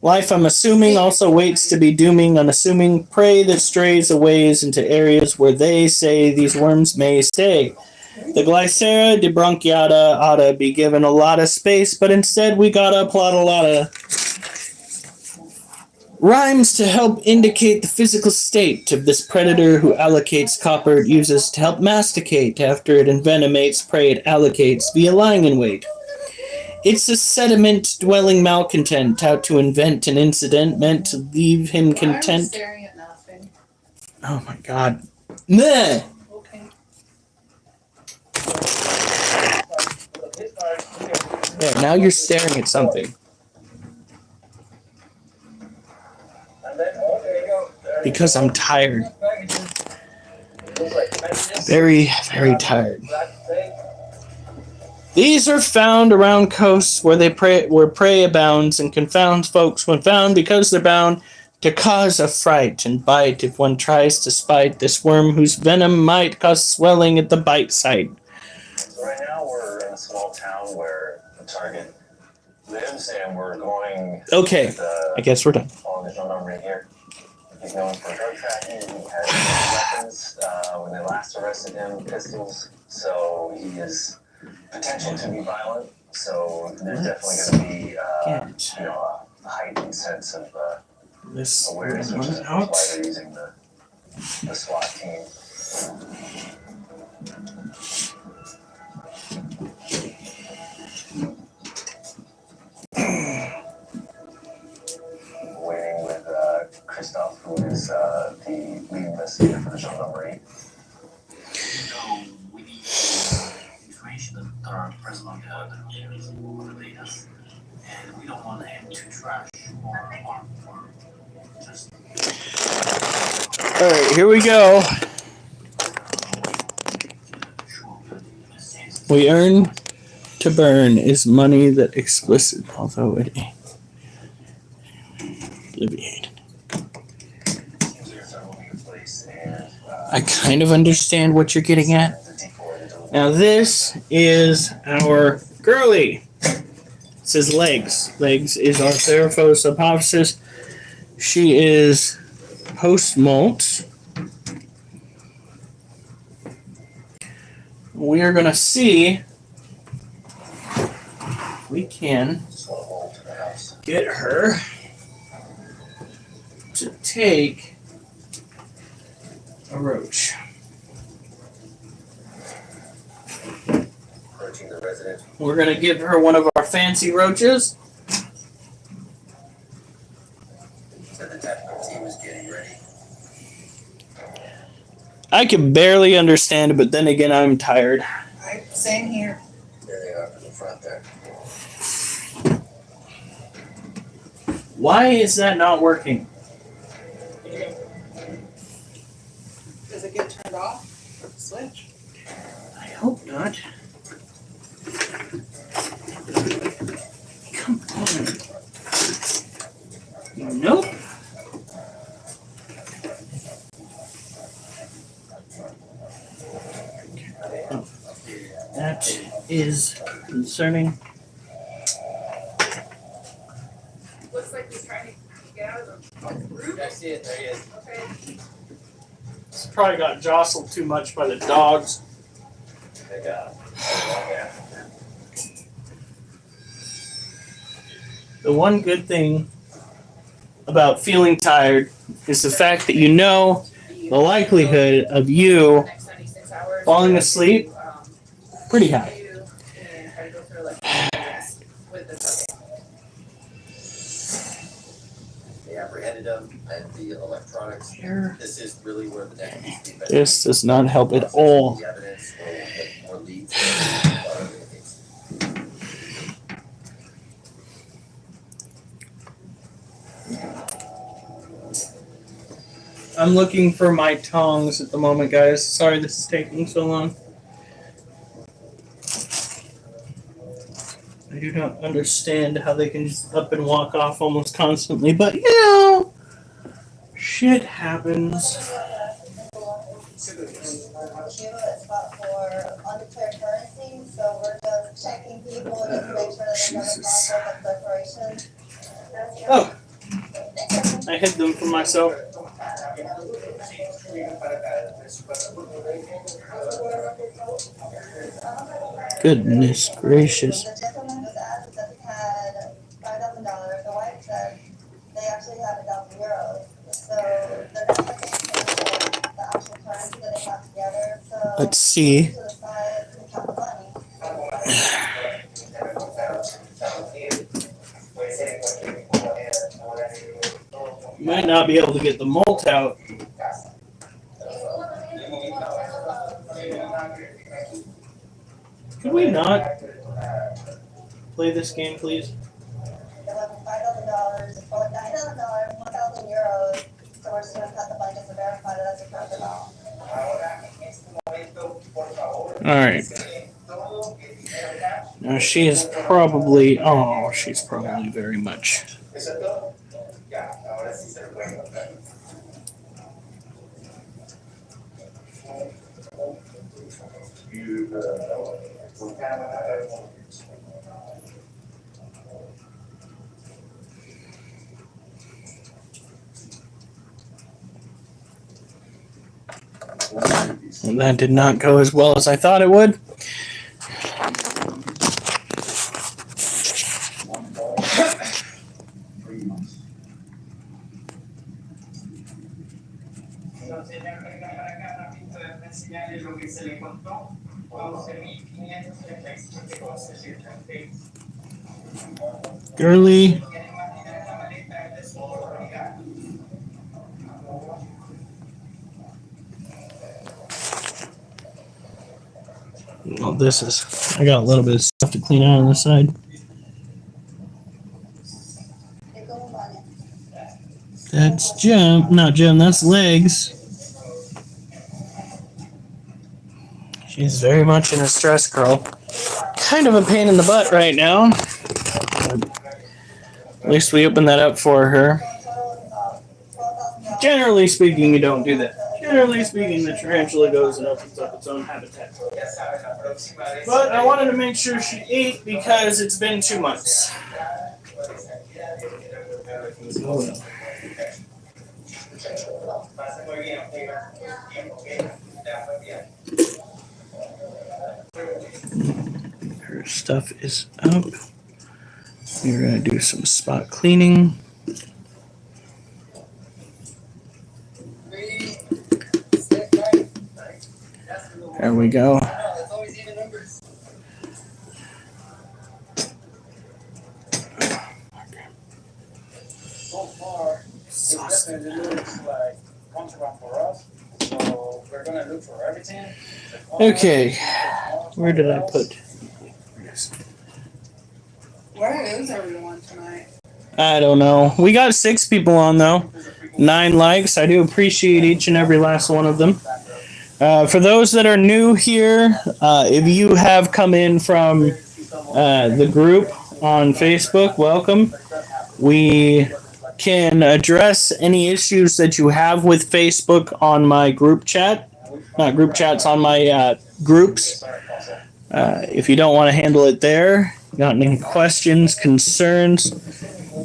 life, I'm assuming, also waits to be dooming, unassuming prey that strays away into areas where they say these worms may stay. The Glycera debranchiata ought to be given a lot of space, but instead we gotta plot a lot of rhymes to help indicate the physical state of this predator who allocates copper it uses to help masticate after it envenomates prey it allocates via lying in wait. It's a sediment-dwelling malcontent out to invent an incident meant to leave him content. I'm staring at nothing. Oh my god. Meh! Okay. There, now you're staring at something. Because I'm tired. Very, very tired. These are found around coasts where prey abounds and confounds folks when found because they're bound to cause a fright and bite if one tries to spite this worm whose venom might cause swelling at the bite site. So right now we're in a small town where the target lives, and we're going. Okay, I guess we're done. Following the gendarme right here. He's known for drug trafficking. He has weapons. When they last arrested him, pistols. So he is potential to be violent. So there's definitely going to be a heightened sense of awareness, which is why they're using the SWAT team. Waiting with Christoph, who is the lead investigator for the gendarmerie. So we need information that are present on the data, and we don't want him to trash or just. All right, here we go. We earn to burn is money that explicit, although it ain't. Alleviated. I kind of understand what you're getting at. Now this is our girly. It says Legs. Legs is our Theraphos apophysis. She is post-molt. We are going to see if we can get her to take a roach. We're going to give her one of our fancy roaches. So the technical team is getting ready. I can barely understand it, but then again, I'm tired. Same here. There they are in the front there. Why is that not working? Does it get turned off? Switch. I hope not. Come on. Nope. Oh, that is concerning. Looks like he's trying to get out of the roof. I see it. There he is. Okay. It's probably got jostled too much by the dogs. They got him. Yeah. The one good thing about feeling tired is the fact that you know the likelihood of you falling asleep pretty high. They apprehended him and the electronics. This is really where the next. This does not help at all. The evidence will get more leads. I'm looking for my tongs at the moment, guys. Sorry this is taking so long. I do not understand how they can just up and walk off almost constantly, but you know, shit happens. Well, Jesus. Oh, I hid them from myself. Goodness gracious. The gentleman was asked that he had $5,000. The wife said they actually have €1,000. So they're not checking the actual currency that they have together. So Let's see. to the side to count the money. Might not be able to get the malt out. Could we not play this game, please? There was $5,000, $9,000, €1,000. So we're just going to cut the money just to verify that that's a correct amount. Alright. Now she is probably, oh, she's probably very much. Well, that did not go as well as I thought it would. Girly. Well, this is, I got a little bit of stuff to clean out on the side. That's Jim, not Jim, that's Legs. She's very much in a stress girl. Kind of a pain in the butt right now. At least we opened that up for her. Generally speaking, you don't do that. Generally speaking, the tarantula goes and opens up its own habitat. But I wanted to make sure she ate because it's been 2 months. Her stuff is up. We're going to do some spot cleaning. There we go. So far, it definitely looks like contraband for us. So we're gonna look for everything. Okay, where did I put? Where is everyone tonight? I don't know. We got 6 people on though. 9 likes. I do appreciate each and every last one of them. For those that are new here, if you have come in from the group on Facebook, welcome. We can address any issues that you have with Facebook on my group chat. Not group chats, on my groups. If you don't want to handle it there, got any questions, concerns,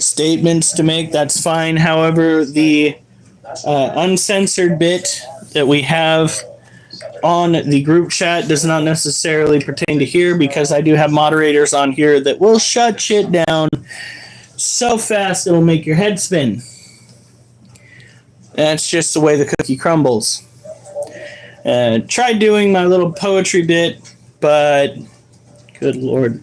statements to make, that's fine. However, the uncensored bit that we have on the group chat does not necessarily pertain to here, because I do have moderators on here that will shut shit down so fast it'll make your head spin. That's just the way the cookie crumbles. Tried doing my little poetry bit, but good Lord.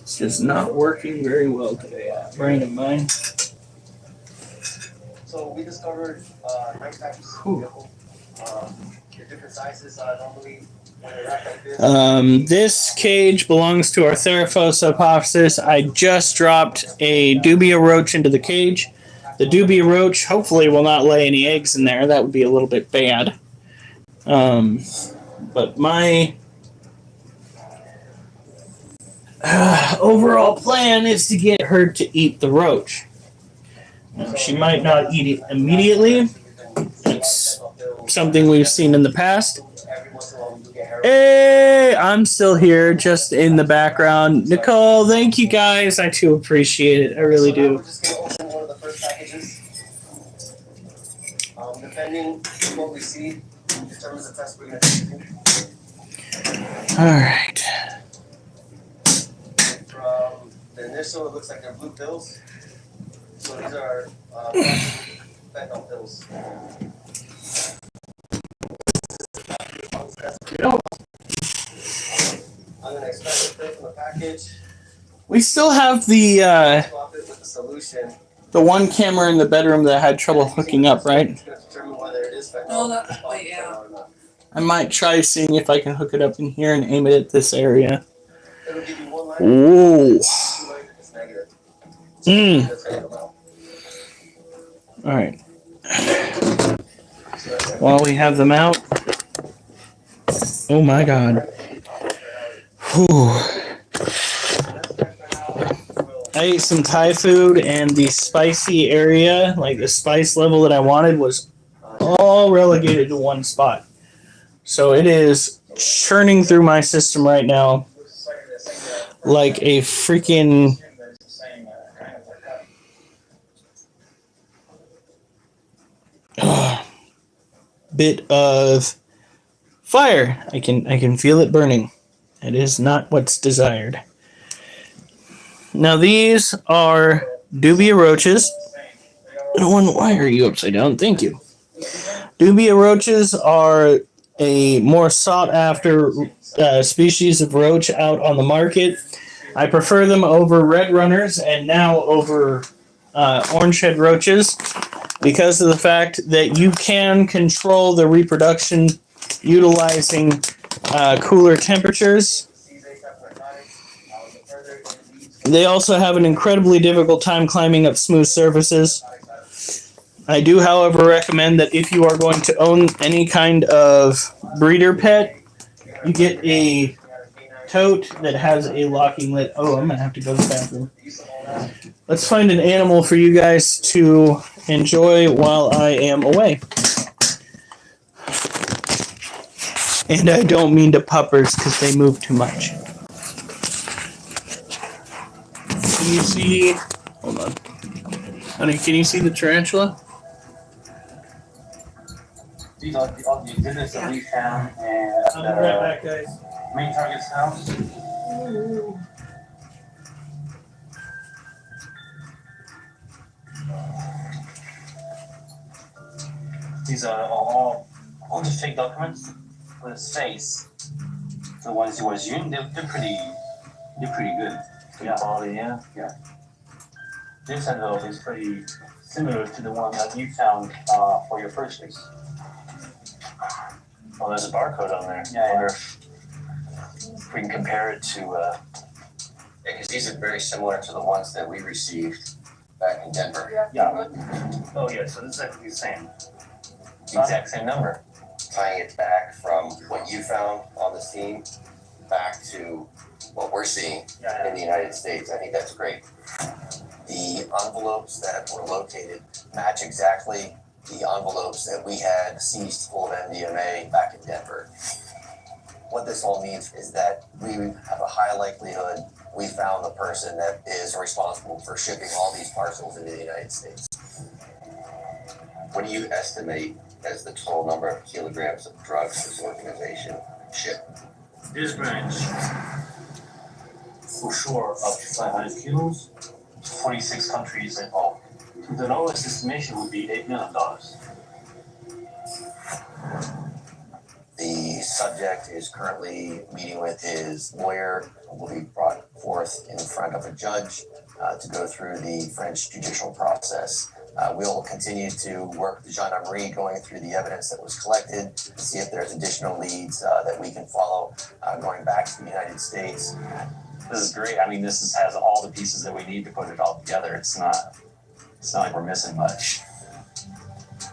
It's just not working very well today. Brain of mine. So we discovered 9 types of vehicle. The different sizes normally when they're wrapped like this. This cage belongs to our Theraphosa apophysis. I just dropped a dubia roach into the cage. The dubia roach hopefully will not lay any eggs in there. That would be a little bit bad. But my overall plan is to get her to eat the roach. She might not eat it immediately. It's something we've seen in the past. every once in a while we do get heroin. Hey, I'm still here, just in the background. Nicole, thank you guys. I too appreciate it. I really So now do. we're just gonna open one of the first packages. Depending on what we see, determines the test we're gonna do. All right. From the initial, it looks like they're blue pills. So these are fentanyl pills. I'm gonna extract the pill from the package. We still have Swap it with the solution. the one camera in the bedroom that I had trouble hooking up, right? It's gonna determine whether it is fentanyl. No, that, wait, yeah. or not. I might try seeing if I can hook it up in here and aim it at this area. It'll give you one line. Ooh. 2 line if it's negative. Mm. That's how you know. All right. While we have them out. Oh my God. Whew. I ate some Thai food and the spicy area, like the spice level that I wanted, was all relegated to one spot. So it is churning through my system right now like a freaking bit of fire. I can feel it burning. It is not what's desired. Now these are dubia roaches. Why are you upside down? Thank you. Dubia roaches are a more sought after species of roach out on the market. I prefer them over red runners and now over orange head roaches because of the fact that you can control the reproduction utilizing cooler temperatures. They also have an incredibly difficult time climbing up smooth surfaces. I do, however, recommend that if you are going to own any kind of breeder pet, you get a tote that has a locking lid. Oh, I'm going to have to go to the bathroom. Let's find an animal for you guys to enjoy while I am away. And I don't mean to puppers because they move too much. Can you see? Hold on. Honey, can you see the tarantula? These are all the exhibits that we found at I'll be right back, guys. main target's house. These are all just fake documents with his face. The ones he was using, they're pretty good. Good quality, yeah. Yeah. This envelope is pretty similar to the one that you found for your purchase. Well, there's a barcode on there. Yeah. I wonder if we can compare it to. Because these are very similar to the ones that we received back in Denver. Yeah. Oh yeah. So this is actually the same. Exact same number. Tying it back from what you found on the scene back to what we're seeing in the United States. I think that's great. The envelopes that were located match exactly the envelopes that we had seized full of MDMA back in Denver. What this all means is that we have a high likelihood we found the person that is responsible for shipping all these parcels into the United States. What do you estimate as the total number of kilograms of drugs this organization shipped? This branch, for sure, up to 500 kilos, 46 countries involved. The lowest estimation would be $8 million. The subject is currently meeting with his lawyer, who will be brought forth in front of a judge to go through the French judicial process. We'll continue to work with the gendarmerie going through the evidence that was collected to see if there's additional leads that we can follow going back to the United States. This is great. I mean, has all the pieces that we need to put it all together. It's not like we're missing much.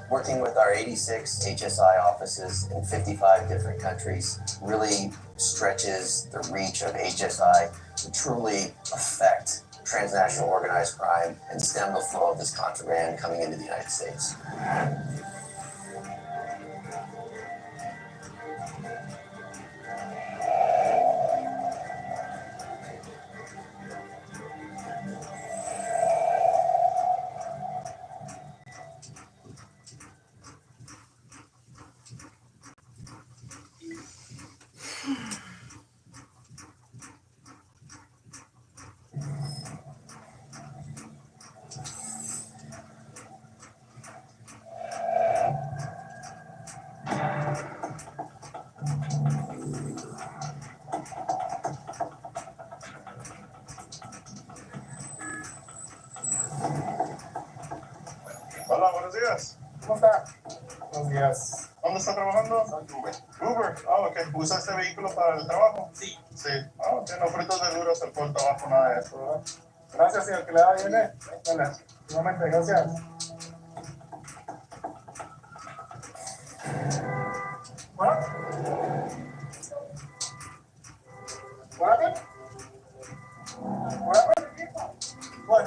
Working with our 86 HSI offices in 55 different countries really stretches the reach of HSI to truly affect transnational organized crime and stem the flow of this contraband coming into the United States. días. ¿Cómo está? Buenos días. ¿Dónde está trabajando? Uber. Ah, ok. ¿Usa este vehículo para el trabajo? Sí. Sí. Ah, ok. No fritos de duros, alcohol, tabaco, nada de eso, ¿verdad? Gracias, señor. Que le da bien, ¿eh? Dale. Igualmente, gracias. What? What happened? What happened? What?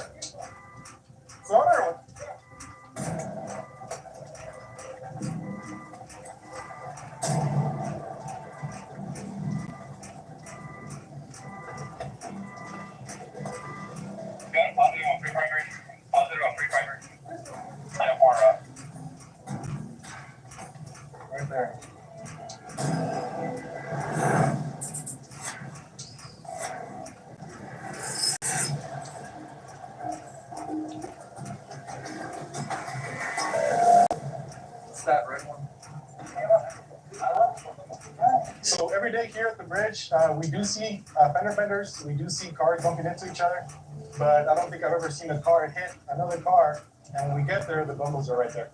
Soda or what? Got a positive on free primary. Positive on free primary. I have more, right there. What's that red one? So every day here at the bridge, we do see fender benders. We do see cars bumping into each other, but I don't think I've ever seen a car hit another car. And when we get there, the bundles are right there.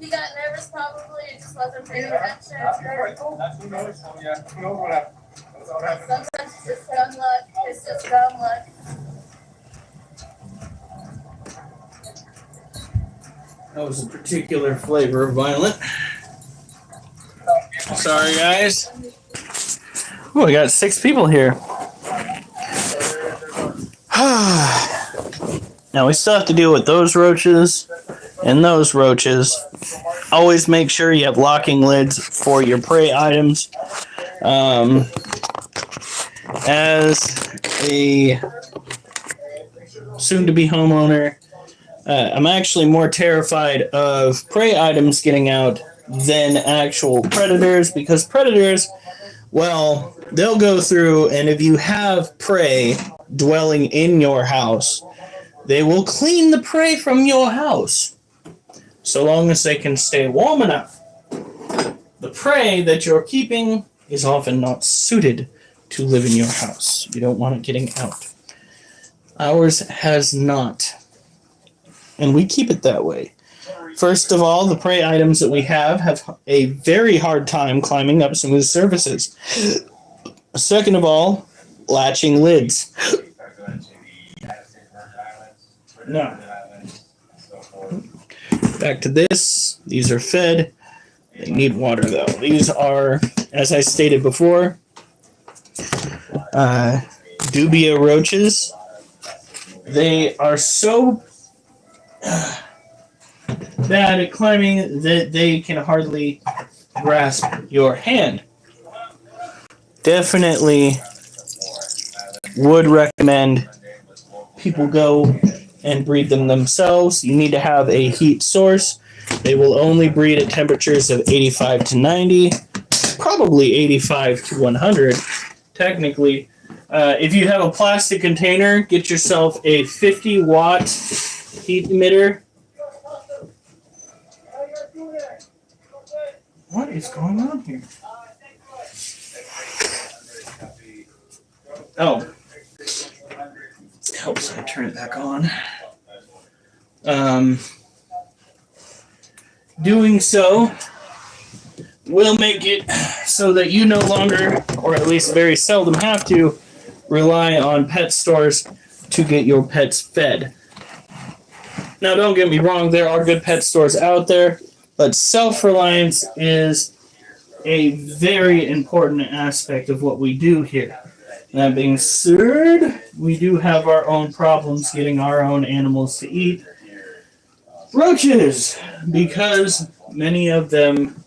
You got nervous probably, you just wasn't paying attention. That's who knows. Oh, yeah, who knows what happened? That's what happened. Sometimes it's just dumb luck, it's just dumb luck. That was a particular flavor of violent. Sorry, guys. Oh, I got 6 people here. Now we still have to deal with those roaches and those roaches. Always make sure you have locking lids for your prey items. As a soon-to-be homeowner, I'm actually more terrified of prey items getting out than actual predators, because predators, well, they'll go through, and if you have prey dwelling in your house, they will clean the prey from your house, so long as they can stay warm enough. The prey that you're keeping is often not suited to live in your house. You don't want it getting out. Ours has not. And we keep it that way. First of all, the prey items that we have a very hard time climbing up smooth surfaces. Second of all, latching lids. No. Back to this. These are fed. They need water, though. These are, as I stated before, dubia roaches. They are so bad at climbing that they can hardly grasp your hand. Definitely would recommend people go and breed them themselves. You need to have a heat source. They will only breed at temperatures of 85 to 90, probably 85 to 100. Technically, if you have a plastic container, get yourself a 50-watt heat emitter. What is going on here? Oh. Helps I turn it back on. Doing so will make it so that you no longer, or at least very seldom, have to rely on pet stores to get your pets fed. Now, don't get me wrong, there are good pet stores out there, but self-reliance is a very important aspect of what we do here. That being said, we do have our own problems getting our own animals to eat. Roaches, because many of them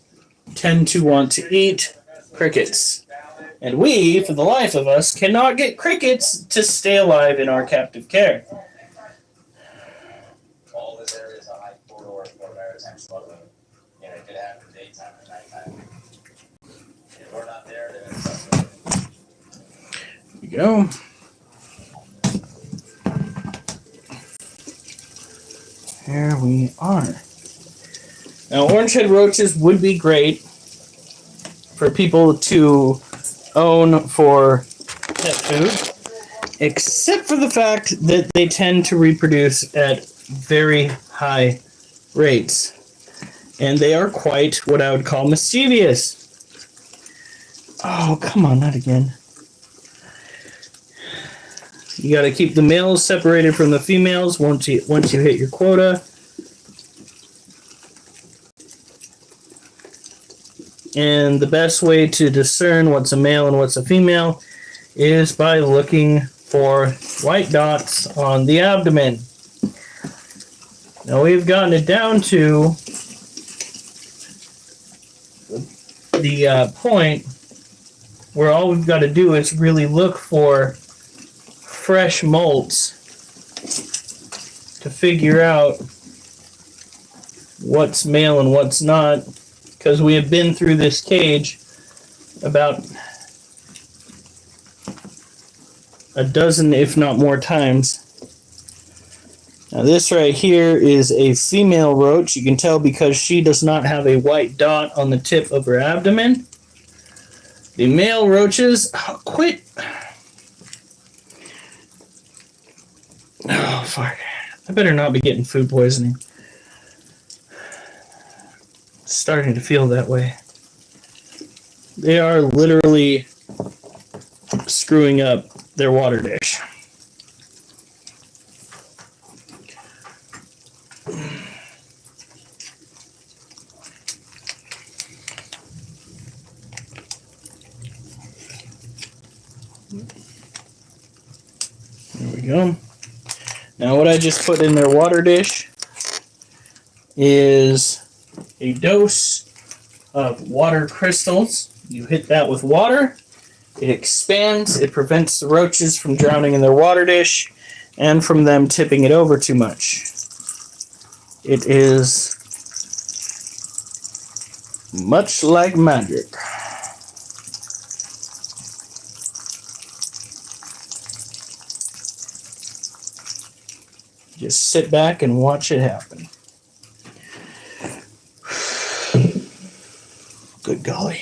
tend to want to eat crickets. And we, for the life of us, cannot get crickets to stay alive in our captive care. All this area is a high corridor for maritime smuggling. And it could happen daytime and nighttime. If we're not there, then it's something. There you go. Here we are. Now, orange-head roaches would be great for people to own for pet food, except for the fact that they tend to reproduce at very high rates. And they are quite what I would call mischievous. Oh, come on, not again. You got to keep the males separated from the females once you hit your quota. And the best way to discern what's a male and what's a female is by looking for white dots on the abdomen. Now we've gotten it down to the point where all we've got to do is really look for fresh molts to figure out what's male and what's not, because we have been through this cage about a dozen, if not more times. Now this right here is a female roach. You can tell because she does not have a white dot on the tip of her abdomen. The male roaches, quit. Oh, fuck. I better not be getting food poisoning. It's starting to feel that way. They are literally screwing up their water dish. There we go. Now what I just put in their water dish is a dose of water crystals. You hit that with water, it expands, it prevents the roaches from drowning in their water dish and from them tipping it over too much. It is much like magic. Just sit back and watch it happen. Good golly.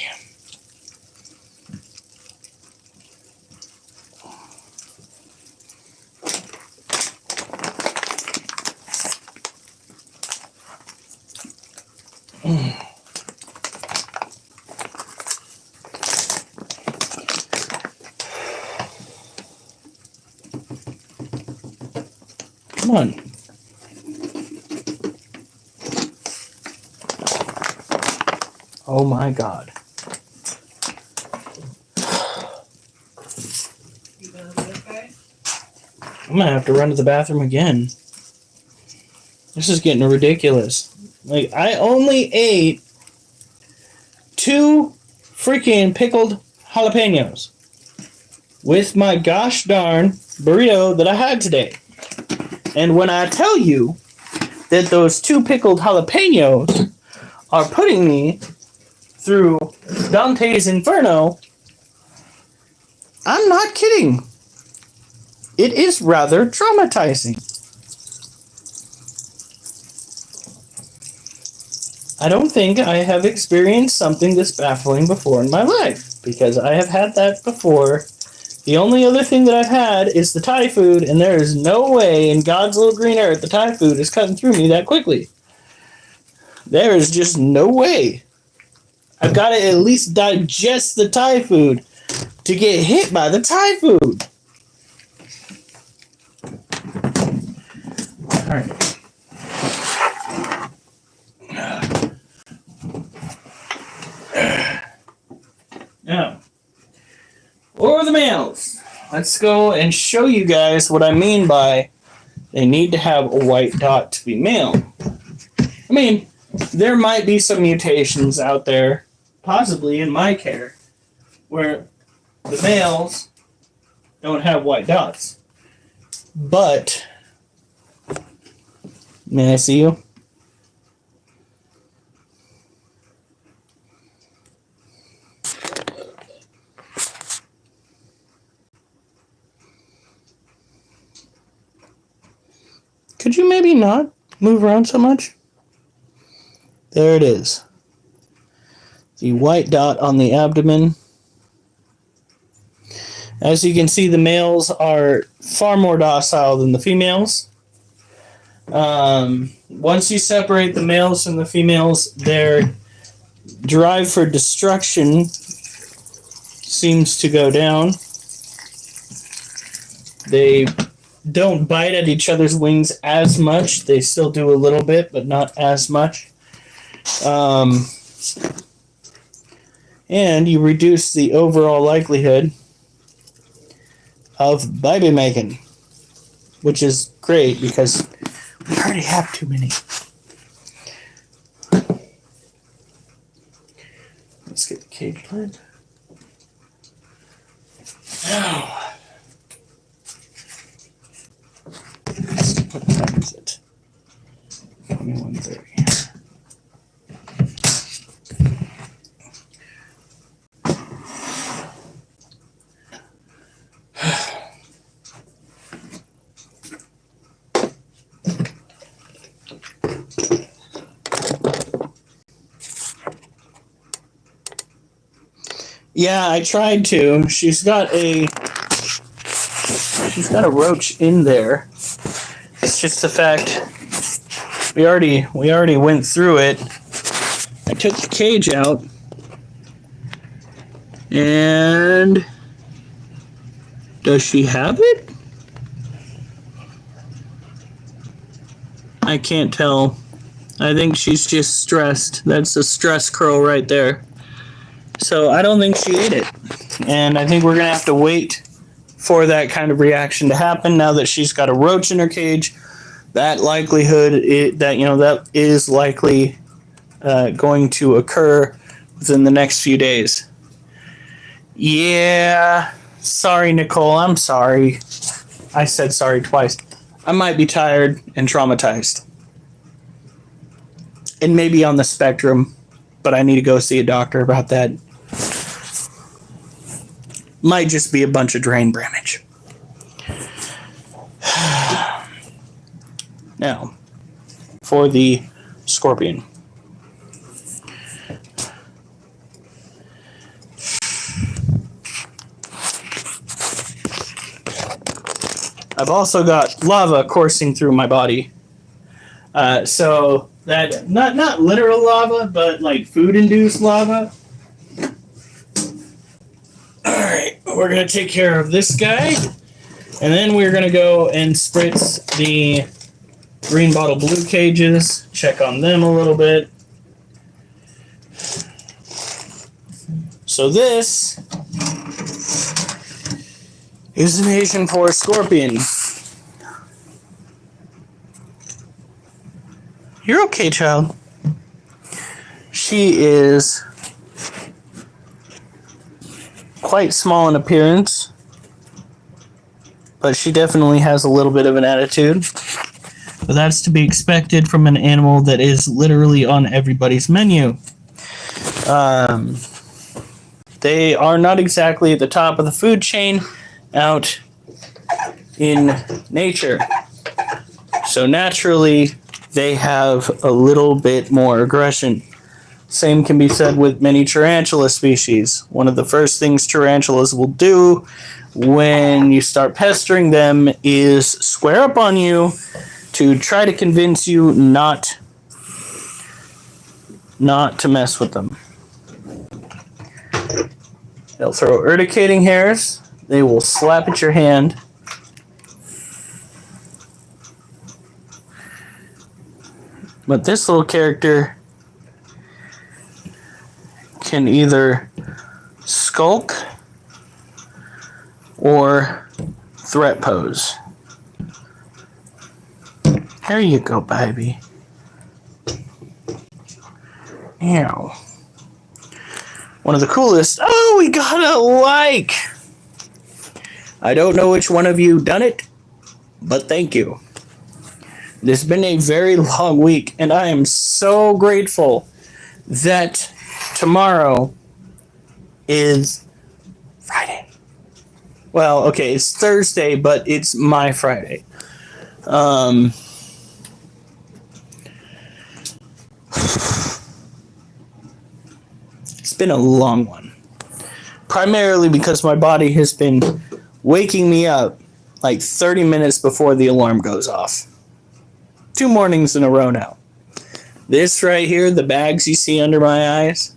Come on. Oh my God. You gonna be okay? I'm gonna have to run to the bathroom again. This is getting ridiculous. Like, I only ate 2 freaking pickled jalapenos with my gosh darn burrito that I had today. And when I tell you that those 2 pickled jalapenos are putting me through Dante's Inferno, I'm not kidding. It is rather traumatizing. I don't think I have experienced something this baffling before in my life, because I have had that before. The only other thing that I've had is the Thai food, and there is no way in God's little green earth the Thai food is cutting through me that quickly. There is just no way. I've got to at least digest the Thai food to get hit by the Thai food. All right. Now, for the males, let's go and show you guys what I mean by they need to have a white dot to be male. I mean, there might be some mutations out there, possibly in my care, where the males don't have white dots. But, may I see you? Could you maybe not move around so much? There it is. The white dot on the abdomen. As you can see, the males are far more docile than the females. Once you separate the males from the females, their drive for destruction seems to go down. They don't bite at each other's wings as much. They still do a little bit, but not as much. And you reduce the overall likelihood of baby making, which is great because we already have too many. Let's get the cage lid. Now, what time is it? 21:30. Yeah, I tried to. She's got a roach in there. It's just the fact we already went through it. I took the cage out and does she have it? I can't tell. I think she's just stressed. That's a stress curl right there. So I don't think she ate it. And I think we're going to have to wait for that kind of reaction to happen now that she's got a roach in her cage. That likelihood that is likely going to occur within the next few days. Yeah. Sorry, Nicole. I'm sorry. I said sorry twice. I might be tired and traumatized. And maybe on the spectrum, but I need to go see a doctor about that. Might just be a bunch of brain damage. Now, for the scorpion. I've also got lava coursing through my body. So that not literal lava, but like food-induced lava. Alright, we're going to take care of this guy. And then we're going to go and spritz the green bottle blue cages. Check on them a little bit. So this is an Asian forest scorpion. You're okay, child. She is quite small in appearance, but she definitely has a little bit of an attitude. But that's to be expected from an animal that is literally on everybody's menu. They are not exactly at the top of the food chain out in nature. So naturally, they have a little bit more aggression. Same can be said with many tarantula species. One of the first things tarantulas will do when you start pestering them is square up on you to try to convince you not to mess with them. They'll throw urticating hairs. They will slap at your hand. But this little character can either skulk or threat pose. There you go, baby. Ow. One of the coolest. Oh, we got a like. I don't know which one of you done it, but thank you. It's been a very long week, and I am so grateful that tomorrow is Friday. Well, okay, it's Thursday, but it's my Friday. It's been a long one. Primarily because my body has been waking me up like 30 minutes before the alarm goes off 2 mornings in a row now. This right here, the bags you see under my eyes,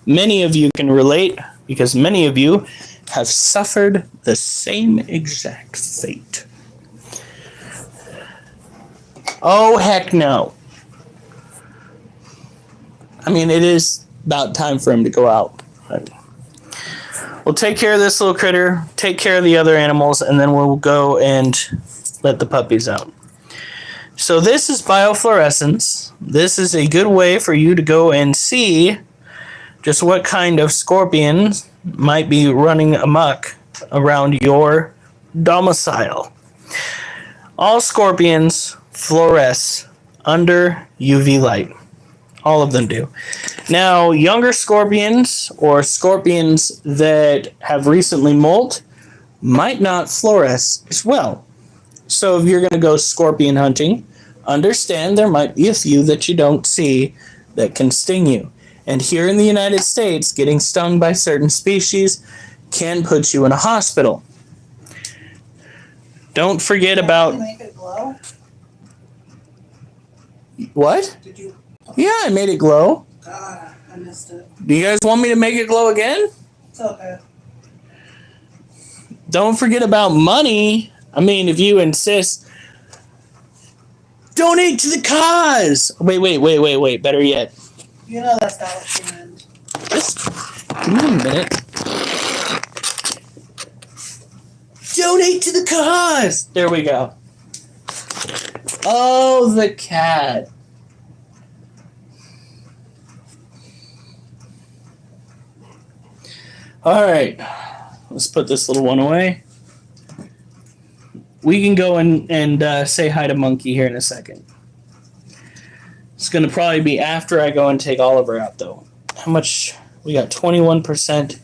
many of you can relate because many of you have suffered the same exact fate. Oh, heck no. I mean, it is about time for him to go out. We'll take care of this little critter, take care of the other animals, and then we'll go and let the puppies out. So this is biofluorescence. This is a good way for you to go and see just what kind of scorpions might be running amok around your domicile. All scorpions fluoresce under UV light. All of them do. Now, younger scorpions or scorpions that have recently molt might not fluoresce as well. So if you're going to go scorpion hunting, understand there might be a few that you don't see that can sting you. And here in the United States, getting stung by certain species can put you in a hospital. Don't forget about... Make it glow? What? Did you? Yeah, I made it glow. God, I missed it. Do you guys want me to make it glow again? It's okay. Don't forget about money. I mean, if you insist, donate to the cause. Wait. Better yet. You know that's not what you meant. Just give me a minute. Donate to the cause. There we go. Oh, the cat. All right. Let's put this little one away. We can go and say hi to Monkey here in a second. It's going to probably be after I go and take Oliver out, though. How much? We got 21%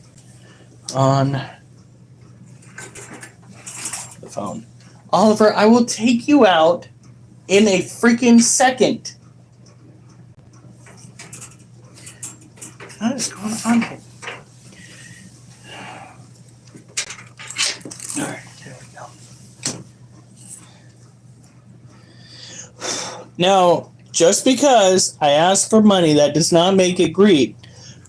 on the phone. Oliver, I will take you out in a freaking second. What is going on here? All right, there we go. Now, just because I ask for money, that does not make it greed.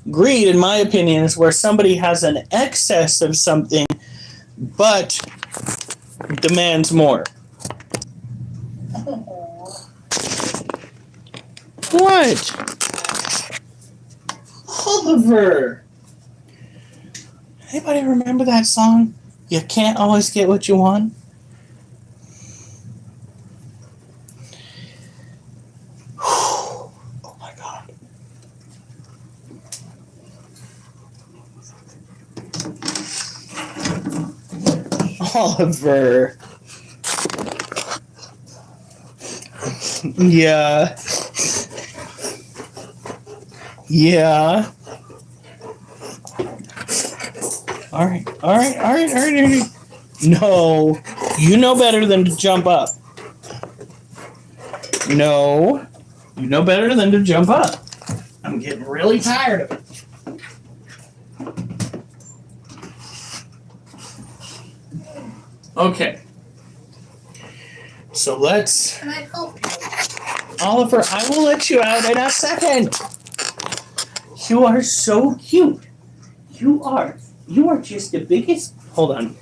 Greed, in my opinion, is where somebody has an excess of something, but demands more. What? Oliver! Anybody remember that song? You can't always get what you want? Oh my God. Oliver. Yeah. Yeah. All right. No, you know better than to jump up. No, you know better than to jump up. I'm getting really tired of it. Okay. So let's... Can I help you? Oliver, I will let you out in a second. You are so cute. You are just the biggest... Hold on.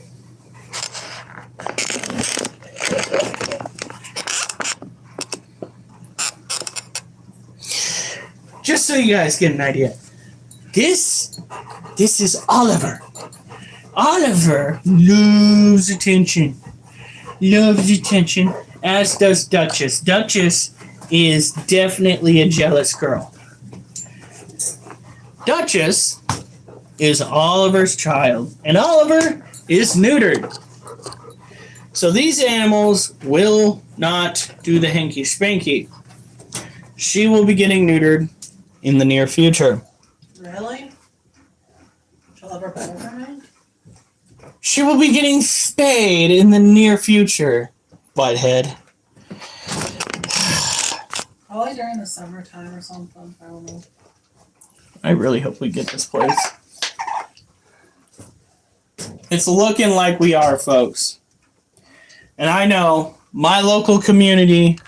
Just so you guys get an idea. This is Oliver. Oliver loves attention. Loves attention, as does Duchess. Duchess is definitely a jealous girl. Duchess is Oliver's child, and Oliver is neutered. So these animals will not do the hanky spanky. She will be getting neutered in the near future. Really? She'll have her better than me? She will be getting spayed in the near future, Whitehead. Probably during the summertime or something. I don't know. I really hope we get this place. It's looking like we are, folks. And I know my local community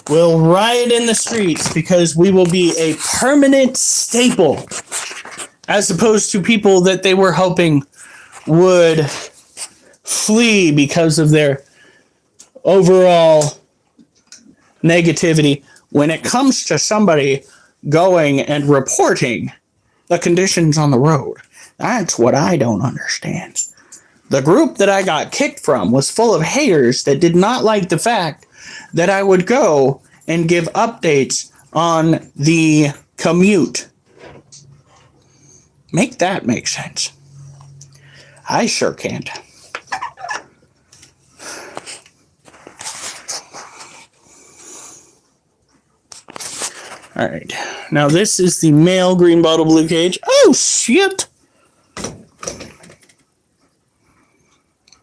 will riot in the streets because we will be a permanent staple, as opposed to people that they were hoping would flee because of their overall negativity. When it comes to somebody going and reporting the conditions on the road, that's what I don't understand. The group that I got kicked from was full of haters that did not like the fact that I would go and give updates on the commute. Make that make sense. I sure can't. All right. Now this is the male green bottle blue cage. Oh, shit.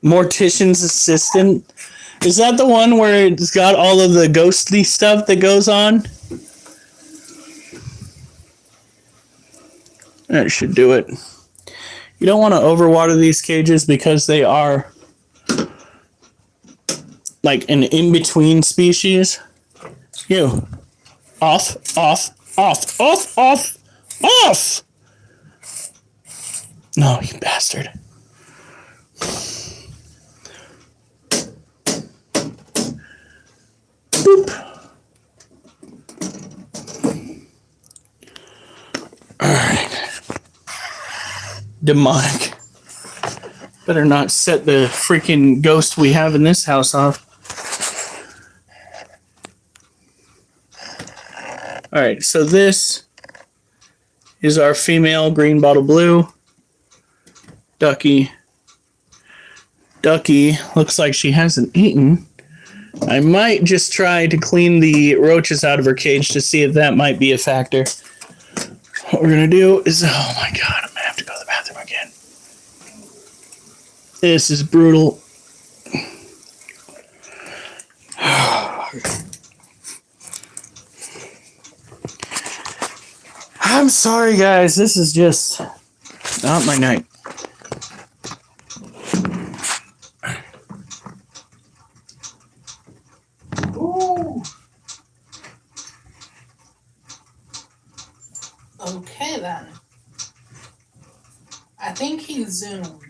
Mortician's assistant. Is that the one where it's got all of the ghostly stuff that goes on? That should do it. You don't want to overwater these cages because they are like an in-between species. You. Off, off, off, off, off, off! No, you bastard. Boop. Alright. Demonic. Better not set the freaking ghost we have in this house off. Alright, so this is our female green bottle blue. Ducky. Ducky looks like she hasn't eaten. I might just try to clean the roaches out of her cage to see if that might be a factor. What we're going to do is... Oh my god, I'm going to have to go to the bathroom again. This is brutal. I'm sorry, guys. This is just not my night. Ooh. Okay, then. I think he zoomed.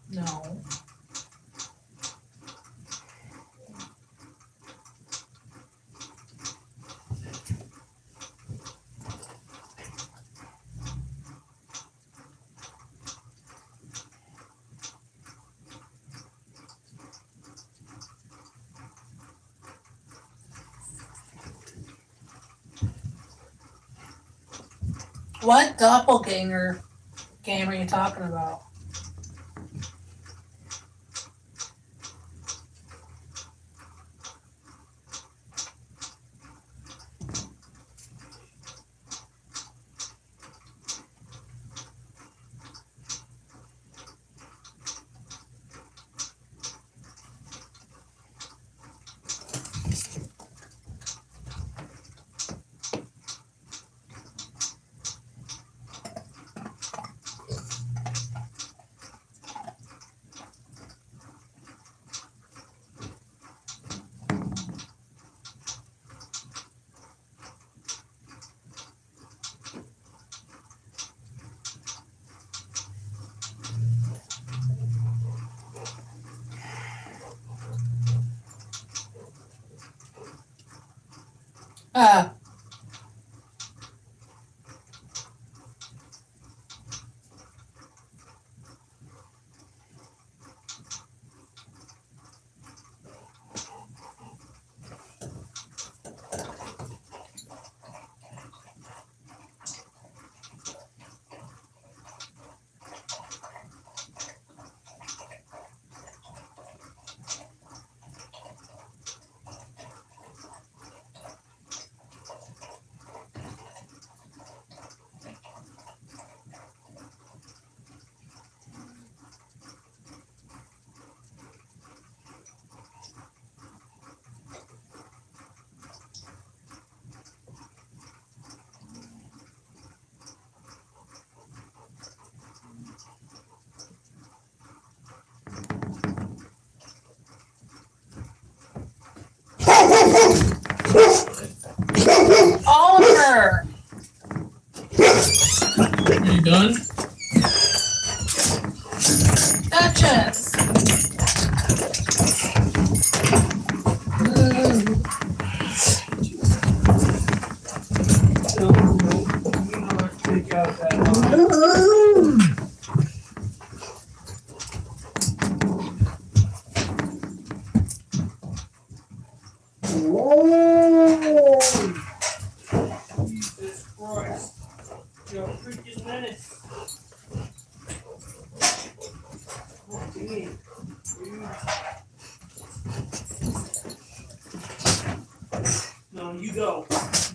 No. What doppelganger game are you talking about? done? Duchess. Take out that Jesus Christ. You're a freaking menace. No, you go.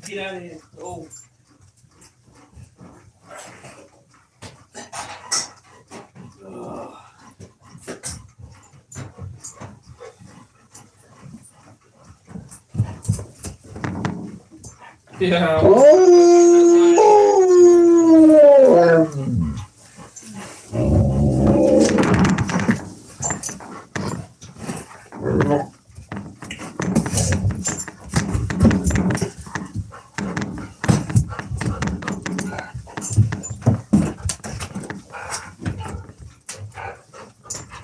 Get out of here. Go. Ugh. Yeah.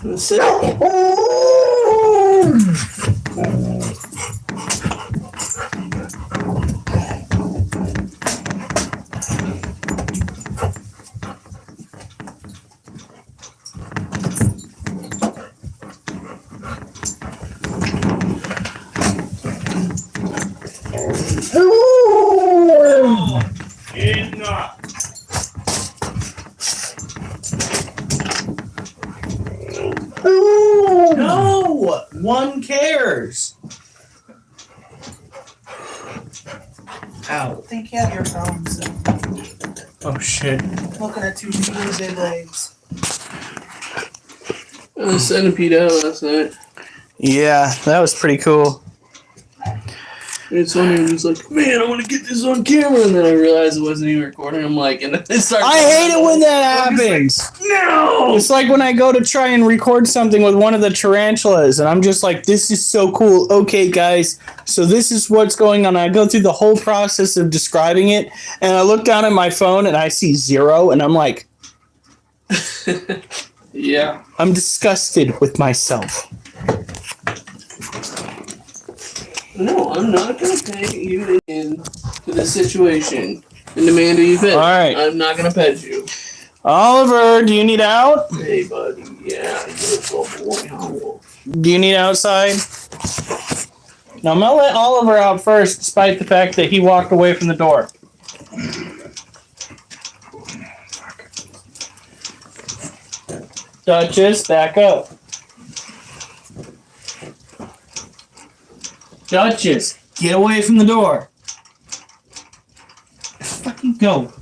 That's it. Enough. No! One cares. Ow. I think you have your phone, so Oh shit. looking at two really big legs. I centipede out last night. Yeah, that was pretty cool. It's funny, I'm just like, man, I want to get this on camera, and then I realized it wasn't even recording. I'm like, and then it started. I hate it when that happens. No! It's like when I go to try and record something with one of the tarantulas, and I'm just like, this is so cool. Okay, guys, so this is what's going on. I go through the whole process of describing it, and I look down at my phone, and I see 0, and I'm like, Yeah. I'm disgusted with myself. No, I'm not going to pay you in to this situation and demand you pet. All right. I'm not going to pet you. Oliver, do you need out? Hey, buddy. Yeah, you're a boy. Huh? Do you need outside? Now, I'm going to let Oliver out first, despite the fact that he walked away from the door. Duchess, back up. Duchess, get away from the door. Fucking go.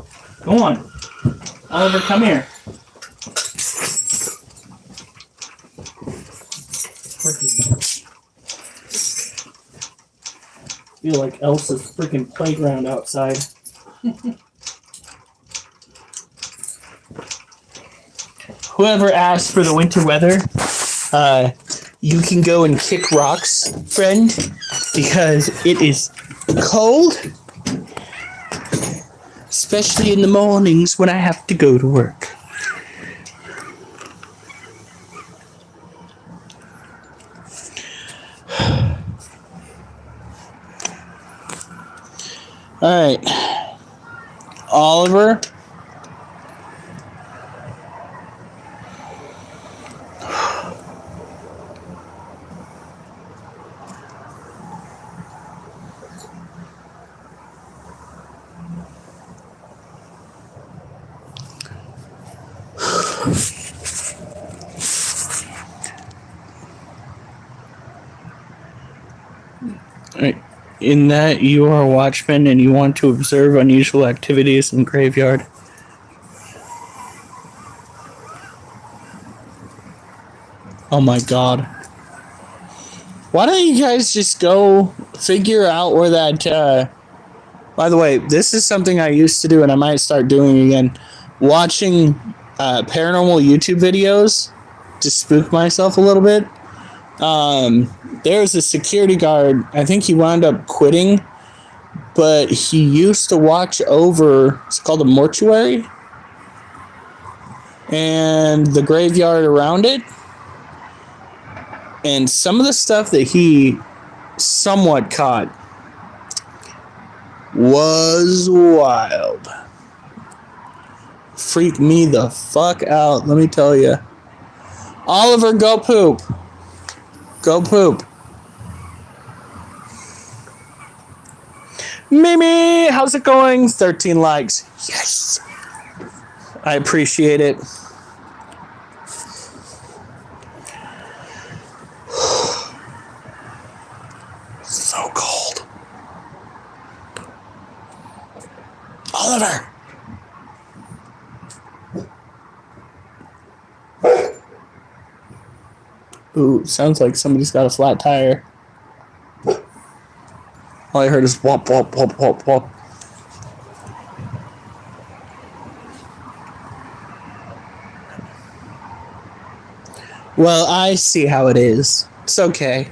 Go on. Oliver, come here. Feel like Elsa's freaking playground outside. Whoever asked for the winter weather, you can go and kick rocks, friend, because it is cold, especially in the mornings when I have to go to work. All right, Oliver. In that you are a watchman and you want to observe unusual activities in graveyard. Oh my god. Why don't you guys just go figure out where that, by the way, this is something I used to do and I might start doing again. Watching paranormal YouTube videos to spook myself a little bit. There's a security guard, I think he wound up quitting, but he used to watch over, it's called a mortuary. and the graveyard around it. And some of the stuff that he somewhat caught was wild. Freaked me the fuck out, let me tell you. Oliver, go poop. Go poop. Mimi, how's it going? 13 likes. Yes. I appreciate it. So cold. Oliver. Ooh, sounds like somebody's got a flat tire. All I heard is whop, whop, whop, whop, whop. Well, I see how it is. It's okay.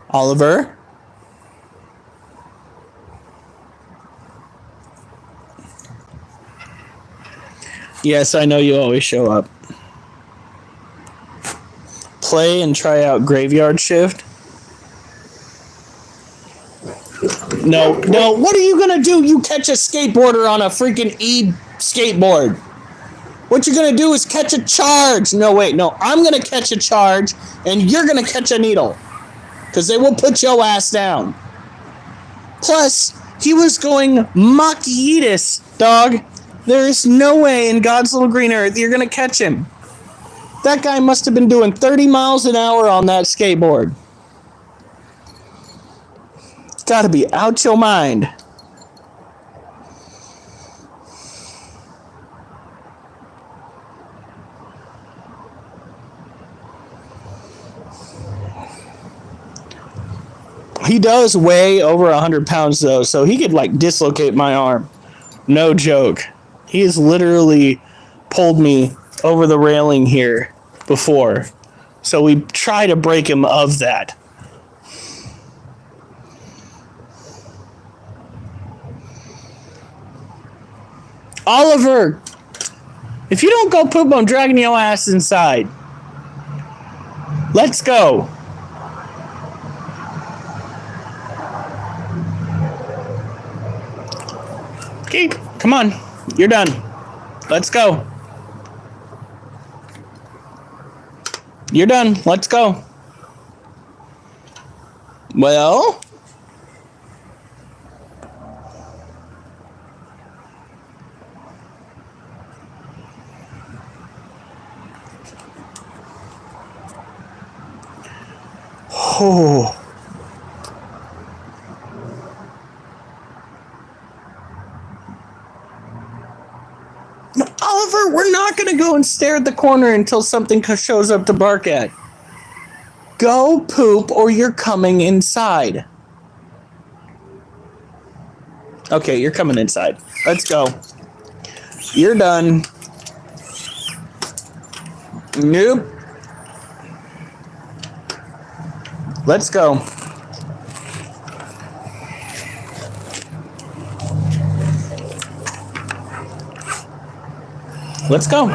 Oliver? Yes, I know you always show up. Play and try out Graveyard Shift. No, what are you gonna do? You catch a skateboarder on a freaking skateboard. What you're gonna do is catch a charge. No, wait, no, I'm gonna catch a charge and you're gonna catch a needle. Because they will put your ass down. Plus, he was going Mach-Yeetus, dog. There is no way in God's little green earth you're going to catch him. That guy must have been doing 30 miles an hour on that skateboard. Got to be out your mind. He does weigh over 100 pounds, though, so he could, like, dislocate my arm. No joke. He has literally pulled me over the railing here before. So we try to break him of that. Oliver! If you don't go poop, I'm dragging your ass inside. Let's go. Okay, come on. You're done. Let's go. You're done. Let's go. Well? Oh. No, Oliver, we're not going to go and stare at the corner until something shows up to bark at. Go poop or you're coming inside. Okay, you're coming inside. Let's go. You're done. Nope. Let's go. Let's go.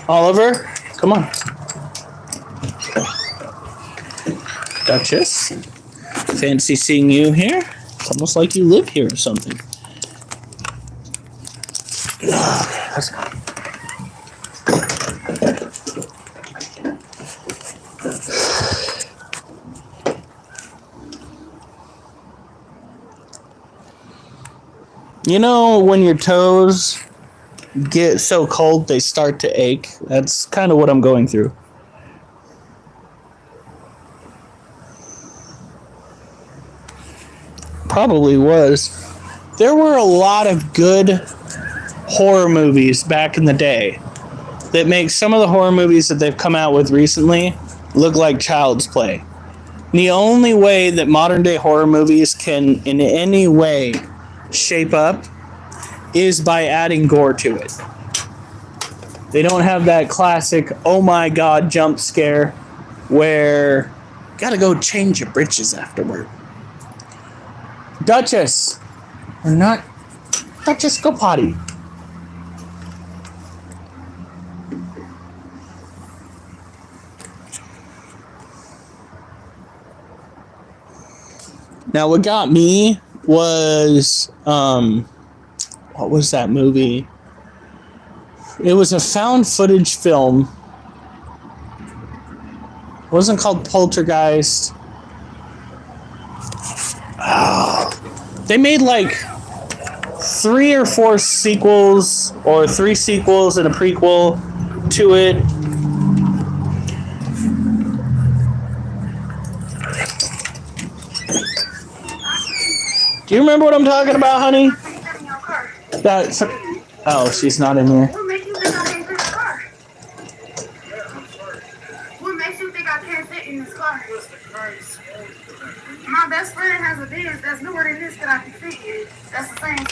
Oliver, come on. Duchess, fancy seeing you here. It's almost like you live here or something. Let's go. You know, when your toes get so cold they start to ache, that's kind of what I'm going through. Probably was. There were a lot of good horror movies back in the day that make some of the horror movies that they've come out with recently look like child's play. The only way that modern day horror movies can in any way shape up is by adding gore to it. They don't have that classic, oh my god, jump scare where gotta go change your britches afterward. Duchess! Or not. Duchess, go potty. Now, what got me was, what was that movie? It was a found footage film. It wasn't called Poltergeist. They made like 3 or 4 sequels, or 3 sequels and a prequel to it. Do you remember what I'm talking about, honey? That's. Oh, she's not in here. What makes you think I can't fit in the car? What makes you think I can't fit in this car? My best friend has a Benz that's newer than this that I can fit in. That's the same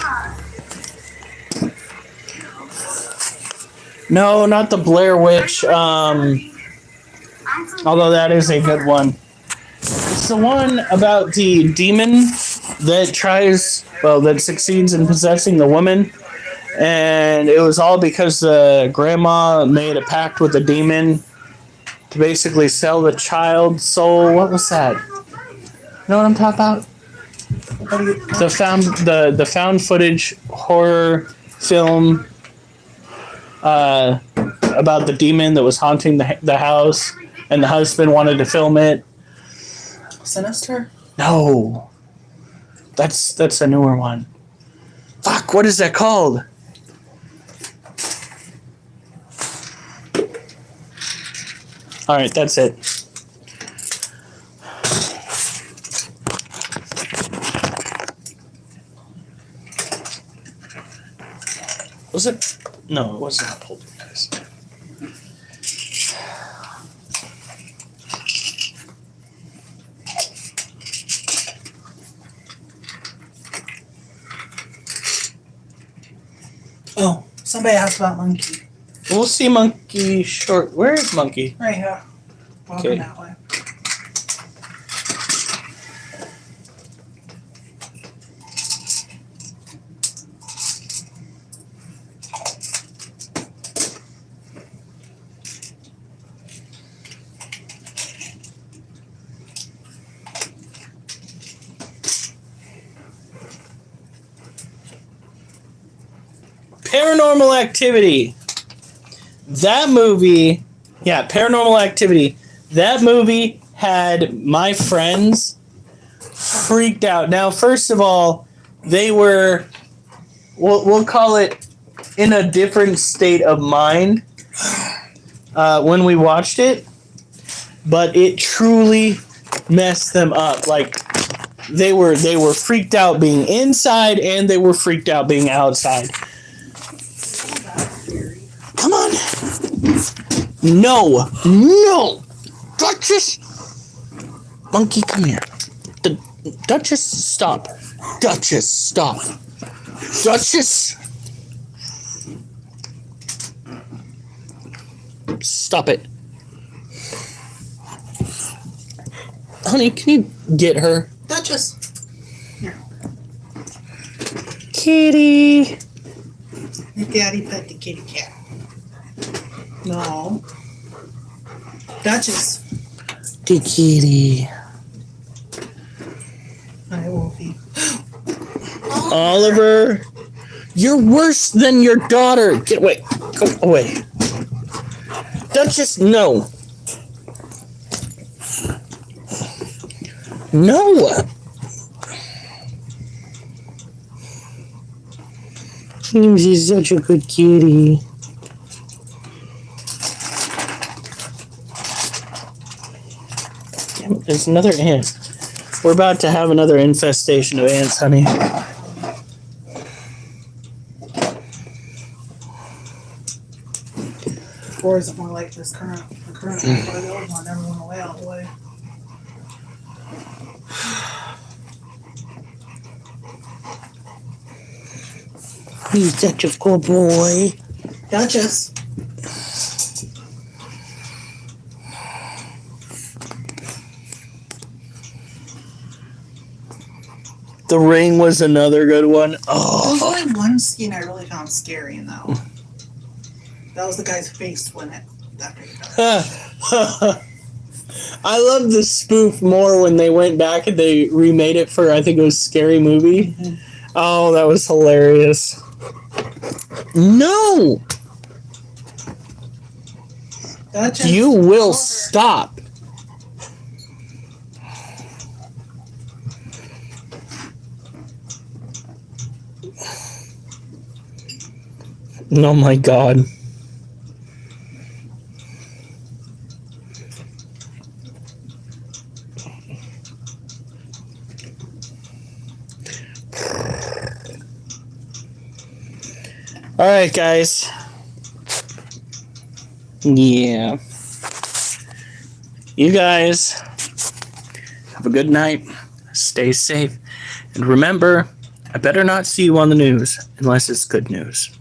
size. No, not the Blair Witch. Although that is a good one. It's the one about the demon that that succeeds in possessing the woman. And it was all because the grandma made a pact with the demon to basically sell the child's soul. What was that? You know what I'm talking about? The found footage horror film about the demon that was haunting the house, and the husband wanted to film it. Sinister? No, that's a newer one. Fuck, what is that called? All right, that's it. Was it? No, it wasn't a Poltergeist. Oh, somebody asked about Monkey. We'll see Monkey short. Where is Monkey? Right here. Walking Okay. that way. Paranormal Activity. That movie, yeah, Paranormal Activity. That movie had my friends freaked out. Now, first of all, they were, we'll call it, in a different state of mind when we watched it, but it truly messed them up. Like, they were freaked out being inside, and they were freaked out being outside. Come on. No. Duchess. Monkey, come here. Duchess, stop. Duchess, stop. Duchess. Stop it. Honey, can you get her? Duchess. Here. Kitty. Your daddy pet the kitty cat. No. Duchess. The kitty. I will be. Oliver, you're worse than your daughter. Get away. Go away. Duchess, no. No. She's such a good kitty. Damn it, there's another ant. We're about to have another infestation of ants, honey. Or is it more like this current? The current one, or the old one never went away all the way. He's such a good boy. Duchess. The Ring was another good one. There was Oh, only one scene I really found scary in though. That was the guy's face when it after he died. I love the spoof more when they went back and they remade it for, I think it was Scary Movie. Oh, that was hilarious. No! That just You will stop. Oh my god. Alright, guys. Yeah. You guys have a good night. Stay safe. And remember, I better not see you on the news unless it's good news.